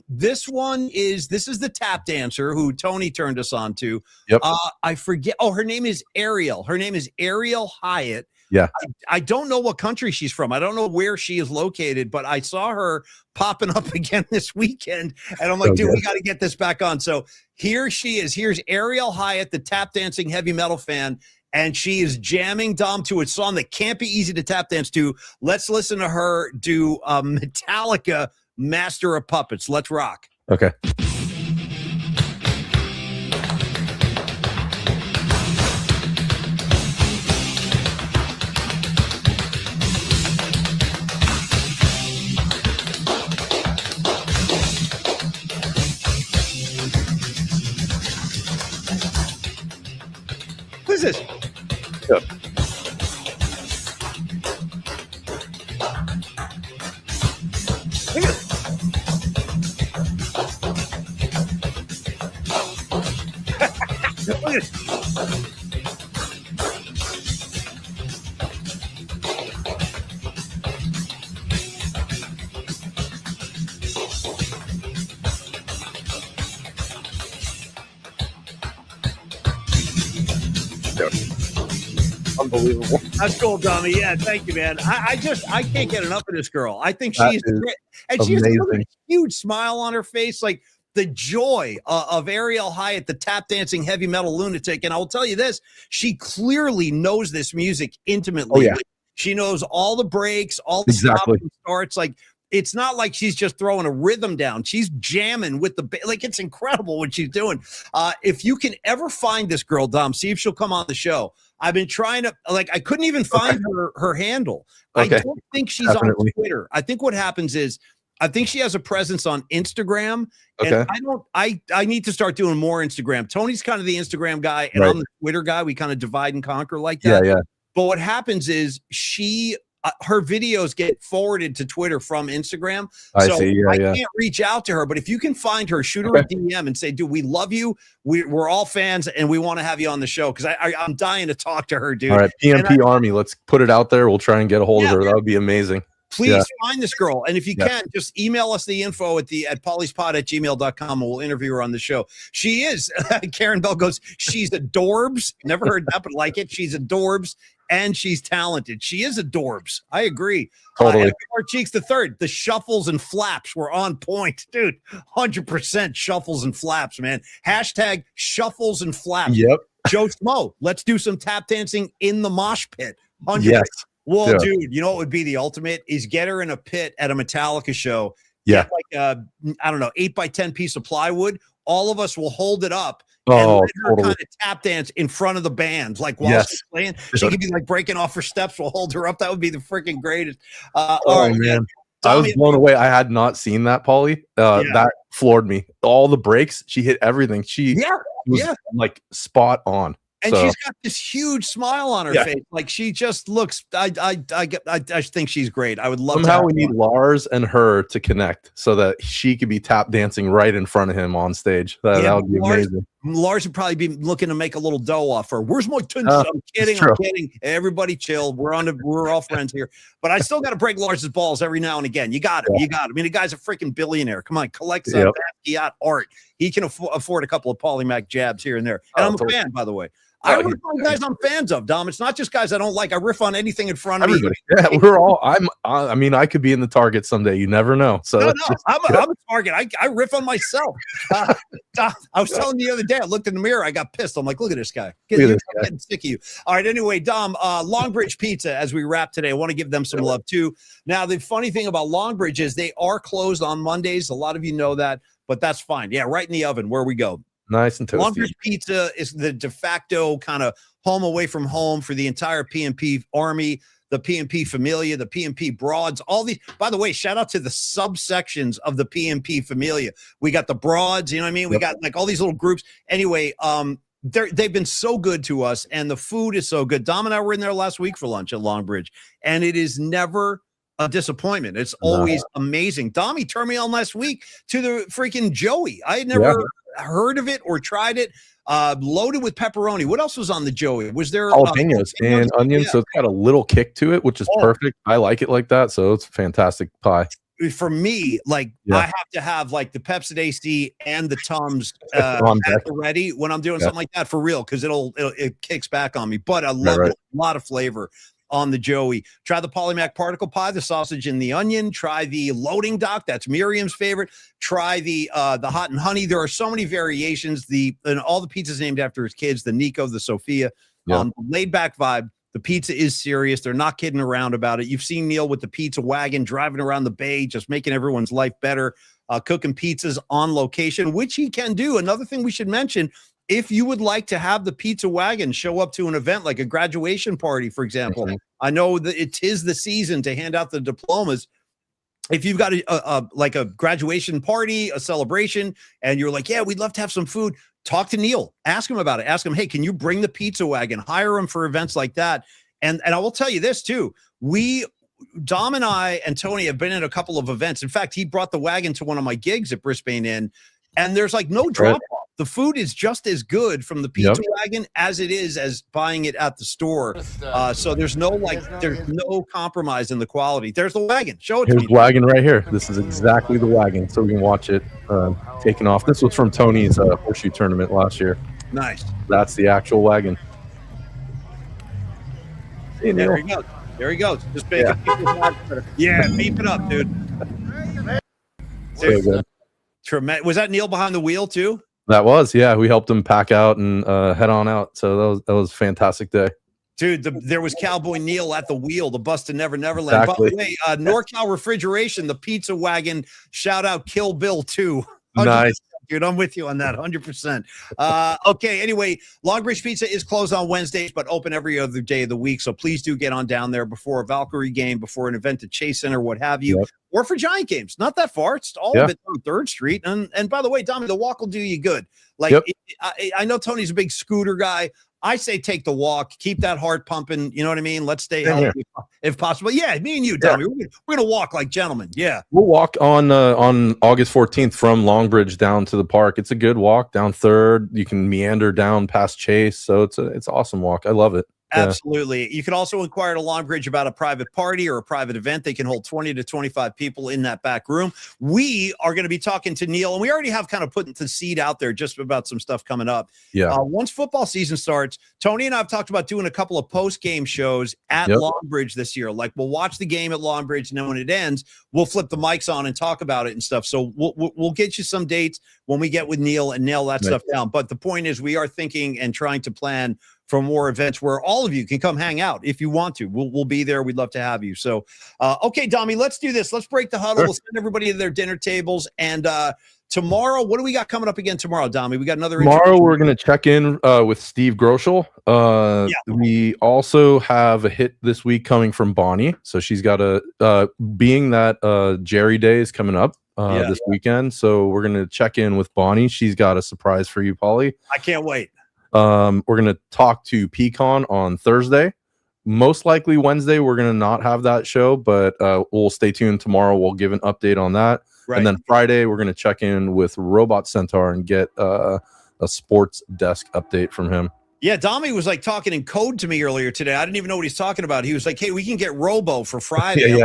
S2: this is the tap dancer who Tony turned us on to.
S3: Yep.
S2: I forget. Oh, her name is Ariel. Her name is Ariel Hyatt.
S3: Yeah.
S2: I don't know what country she's from. I don't know where she is located, but I saw her popping up again this weekend. And I'm like, dude, we got to get this back on. So here she is. Here's Ariel Hyatt, the tap dancing heavy metal fan. And she is jamming Dom to a song that can't be easy to tap dance to. Let's listen to her do Metallica, Master of Puppets. Let's rock.
S3: Okay.
S2: What is this?
S3: Yeah.
S2: Look at it. Look at it.
S3: Unbelievable.
S2: That's cool, Dummy. Yeah, thank you, man. I can't get enough of this girl. I think
S3: That
S2: she's
S3: is
S2: great. And she has a
S3: amazing.
S2: huge smile on her face, like the joy of Ariel Hyatt, the tap dancing heavy metal lunatic. And I will tell you this, she clearly knows this music intimately.
S3: Oh, yeah.
S2: Like, she knows all the breaks, all the
S3: Exactly.
S2: stops and starts. Like, it's not like she's just throwing a rhythm down. She's jamming with the like. It's incredible what she's doing. If you can ever find this girl, Dom, see if she'll come on the show. I've been trying to I couldn't even find her handle.
S3: Okay.
S2: I don't think she's
S3: Definitely.
S2: on Twitter. I think what happens is I think she has a presence on Instagram.
S3: Okay.
S2: And I need to start doing more Instagram. Tony's kind of the Instagram guy, and
S3: Right.
S2: I'm the Twitter guy. We kind of divide and conquer like that.
S3: Yeah.
S2: But what happens is her videos get forwarded to Twitter from Instagram.
S3: I
S2: So
S3: see. Yeah,
S2: I
S3: yeah.
S2: can't reach out to her, but if you can find her, shoot her a DM and say, dude, we love you. We're all fans and we want to have you on the show. Cause I'm dying to talk to her, dude.
S3: All right.
S2: And
S3: PMP Army. Let's put it out there. We'll try and get a hold of her. That would be amazing.
S2: Please find this girl. And if you
S3: Yeah.
S2: can, just email us the info at pauliespod@gmail.com and we'll interview her on the show. She is, Karen Bell goes, she's adorbs. Never heard that, but like it. She's adorbs and she's talented. She is adorbs. I agree.
S3: Totally.
S2: Our Cheeks the third, the shuffles and flaps were on point, dude. 100% shuffles and flaps, man. Hashtag shuffles and flaps.
S3: Yep.
S2: Joe Smo, let's do some tap dancing in the mosh pit. 100%.
S3: Yes.
S2: Well,
S3: Yeah.
S2: dude, you know what would be the ultimate is get her in a pit at a Metallica show.
S3: Yeah.
S2: Get like I don't know, 8x10 piece of plywood. All of us will hold it up
S3: Oh,
S2: and let her
S3: totally.
S2: kind of tap dance in front of the band. Like while
S3: Yes.
S2: she's playing, she could be like breaking off her steps. We'll hold her up. That would be the freaking greatest.
S3: Oh,
S2: All right,
S3: man. I was blown away. I had not seen that, Paulie. That floored me. All the breaks, she hit everything. She was like spot on.
S2: And
S3: So,
S2: she's got this huge smile on her face. Like she just looks. I think she's great. I would love.
S3: somehow
S2: to
S3: we need Lars and her to connect so that she could be tap dancing right in front of him on stage. That would be amazing.
S2: Lars would probably be looking to make a little dough off her. Where's my tons?
S3: Oh,
S2: I'm kidding.
S3: it's
S2: I'm
S3: true.
S2: kidding. Everybody chill. We're all friends here. But I still got to break Lars's balls every now and again. You got it. You got it. I mean, the guy's a freaking billionaire. Come on, collects Basquiat art. He can afford a couple of Polymac jabs here and there. And I'm a fan, by the way. I riff on guys I'm fans of, Dom. It's not just guys I don't like. I riff on anything in front of me.
S3: Yeah, we're all. I mean, I could be in the target someday. You never know. So
S2: No,
S3: it's just-
S2: I'm a target. I riff on myself. I was telling you the other day, I looked in the mirror, I got pissed. I'm like, look at this guy. I'm getting sick of you. All right, anyway, Dom, Longbridge Pizza, as we wrap today, I want to give them some love too. Now, the funny thing about Longbridge is they are closed on Mondays. A lot of you know that, but that's fine. Yeah, right in the oven where we go.
S3: nice and toasty.
S2: Longbridge Pizza is the de facto kind of home away from home for the entire PMP Army, the PMP Familia, the PMP Broads, all these. By the way, shout out to the subsections of the PMP Familia. We got the Broads, you know what I mean? We got like all these little groups. Anyway, they've been so good to us, and the food is so good. Dom and I were in there last week for lunch at Longbridge, and it is never a disappointment. It's always amazing. Dommy turned me on last week to the freaking Joey. I had never heard of it or tried it. Loaded with pepperoni. What else was on the Joey? Was there
S3: Jalapenos and onions, so it's got a little kick to it, which is perfect. I like it like that, so it's a fantastic pie.
S2: For me, like I have to have like the Pepsi AC and the Tums
S3: On deck.
S2: at the ready when I'm doing something like that for real, because it kicks back on me. But I love it. A lot of flavor on the Joey. Try the Polymac particle pie, the sausage and the onion. Try the loading dock. That's Miriam's favorite. Try the hot and honey. There are so many variations. And all the pizzas named after his kids. The Nico, the Sophia. Laid back vibe. The pizza is serious. They're not kidding around about it. You've seen Neil with the pizza wagon driving around the bay, just making everyone's life better, cooking pizzas on location, which he can do. Another thing we should mention, if you would like to have the pizza wagon show up to an event like a graduation party, for example, I know that it is the season to hand out the diplomas. If you've got like a graduation party, a celebration, and you're like, yeah, we'd love to have some food, talk to Neil, ask him about it. Ask him, hey, can you bring the pizza wagon? Hire him for events like that. And I will tell you this too. Dom and I and Tony have been in a couple of events. In fact, he brought the wagon to one of my gigs at Brisbane Inn, and there's like no drop off. The food is just as good from the pizza wagon as it is as buying it at the store. So there's no compromise in the quality. There's the wagon. Show it to me.
S3: Here's the wagon right here. This is exactly the wagon, so we can watch it taking off. This was from Tony's horseshoe tournament last year.
S2: Nice.
S3: That's the actual wagon.
S2: There he goes. There he goes. Just making people's lives better. Yeah, beep it up, dude.
S3: So good.
S2: Was that Neil behind the wheel too?
S3: That was, yeah. We helped him pack out and head on out. So that was a fantastic day.
S2: Dude, there was Cowboy Neil at the wheel, the bus to Never Neverland.
S3: Exactly.
S2: By the way, NorCal Refrigeration, the pizza wagon, shout out Kill Bill too.
S3: Nice.
S2: Dude, I'm with you on that 100%. Okay, anyway, Longbridge Pizza is closed on Wednesdays, but open every other day of the week. So please do get on down there before a Valkyrie game, before an event at Chase Center, what have you, or for Giant games. Not that far. It's all of it on 3rd Street. And by the way, Tommy, the walk will do you good. Like, I know Tony's a big scooter guy. I say take the walk, keep that heart pumping. You know what I mean? Let's stay healthy if possible. Yeah, me and you, Tommy, we're gonna walk like gentlemen. Yeah,
S3: we'll walk on August 14th from Longbridge down to the park. It's a good walk down 3rd. You can meander down past Chase, so it's an awesome walk. I love it.
S2: Absolutely. You can also inquire to Longbridge about a private party or a private event. They can hold 20 to 25 people in that back room. We are going to be talking to Neil, and we already have kind of put the seed out there just about some stuff coming up.
S3: Yeah.
S2: Once football season starts, Tony and I have talked about doing a couple of post-game shows at Longbridge this year. Like, we'll watch the game at Longbridge, and then when it ends, we'll flip the mics on and talk about it and stuff. So we'll get you some dates when we get with Neil and nail that stuff down. But the point is, we are thinking and trying to plan for more events where all of you can come hang out if you want to. We'll be there. We'd love to have you. So, okay, Dommy, let's do this. Let's break the huddle. Sure. We'll send everybody to their dinner tables. And tomorrow, what do we got coming up again tomorrow, Dommy? We got another.
S3: Tomorrow, we're going to check in with Steve Groschel. We also have a hit this week coming from Bonnie. So she's got being that Jerry Day is coming up this weekend. So we're going to check in with Bonnie. She's got a surprise for you, Paulie.
S2: I can't wait.
S3: We're going to talk to Pecan on Thursday. Most likely Wednesday, we're going to not have that show, but we'll stay tuned tomorrow. We'll give an update on that. Right. And then Friday, we're going to check in with Robot Centaur and get a sports desk update from him.
S2: Yeah, Dommy was like talking in code to me earlier today. I didn't even know what he's talking about. He was like, hey, we can get Robo for Friday.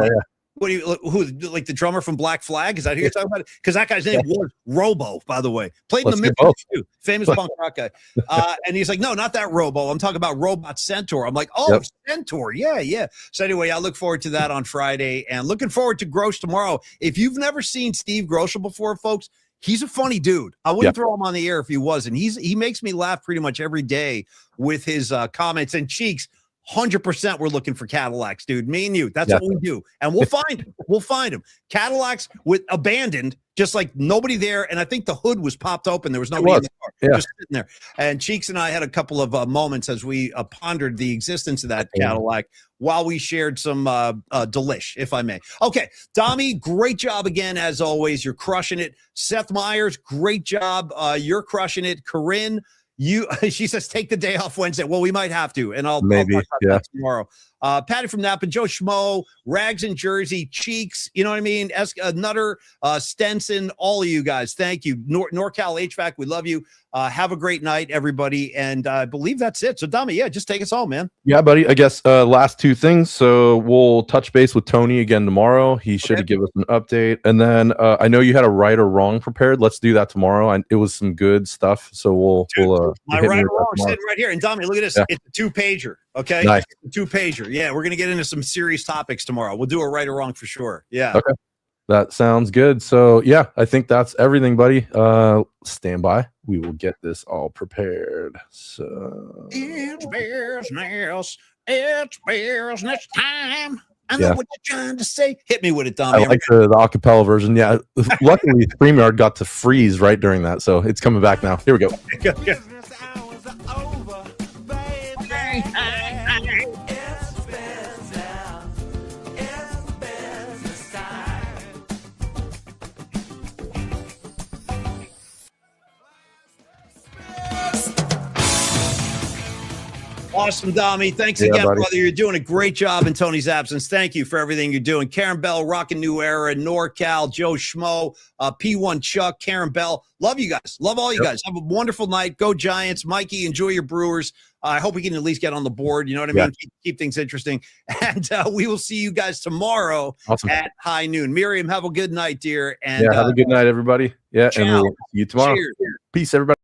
S2: What do you, who, like the drummer from Black Flag? Is that who you're talking about? Because that guy's name was Robo, by the way. Played in the Midwest too. Famous punk rock guy. And he's like, no, not that Robo. I'm talking about Robot Centaur. I'm like, oh, Centaur. Yeah. So anyway, I look forward to that on Friday and looking forward to Grosch tomorrow. If you've never seen Steve Groschel before, folks, he's a funny dude. I wouldn't throw him on the air if he wasn't. He makes me laugh pretty much every day with his comments. And Cheeks, 100% we're looking for Cadillacs, dude. Me and you. That's what we do. And we'll find him. We'll find him. Cadillacs with abandoned, just like nobody there. And I think the hood was popped open. There was nobody in the car. Just sitting there. And Cheeks and I had a couple of moments as we pondered the existence of that Cadillac while we shared some delish, if I may. Okay, Dommy, great job again, as always. You're crushing it. Seth Meyers, great job. You're crushing it. Corinne, she says take the day off Wednesday. Well, we might have to, and I'll talk about that tomorrow. Patty from Napa, Joe Schmo, Rags in Jersey, Cheeks, you know what I mean? Nutter, Stenson, all of you guys, thank you. NorCal HVAC, we love you. Have a great night, everybody, and I believe that's it. So, Dommy, just take us home, man.
S3: Yeah, buddy. I guess last two things. So we'll touch base with Tony again tomorrow. He should give us an update, and then I know you had a right or wrong prepared. Let's do that tomorrow. And it was some good stuff. So we'll
S2: my right or wrong sitting right here. And Dommy, look at this. It's a 2-pager. Okay,
S3: nice.
S2: 2-pager. Yeah, we're gonna get into some serious topics tomorrow. We'll do a right or wrong for sure. Yeah.
S3: Okay. That sounds good. So yeah, I think that's everything, buddy. Stand by. We will get this all prepared. So
S2: it's business. It's business time. I know what you're trying to say. Hit me with it, Dommy.
S3: I like the acapella version. Yeah. Luckily, StreamYard got to freeze right during that, so it's coming back now. Here we go.
S2: Awesome, Dommy. Thanks again, brother. You're doing a great job in Tony's absence. Thank you for everything you're doing. Karen Bell, Rockin' New Era, NorCal, Joe Schmo, P1 Chuck, Karen Bell. Love you guys. Love all you guys. Have a wonderful night. Go Giants. Mikey, enjoy your Brewers. I hope we can at least get on the board. You know what I mean? Keep things interesting. And we will see you guys tomorrow at high noon. Miriam, have a good night, dear. And
S3: have a good night, everybody. Yeah, and we'll see you tomorrow.
S2: Cheers.
S3: Peace, everybody.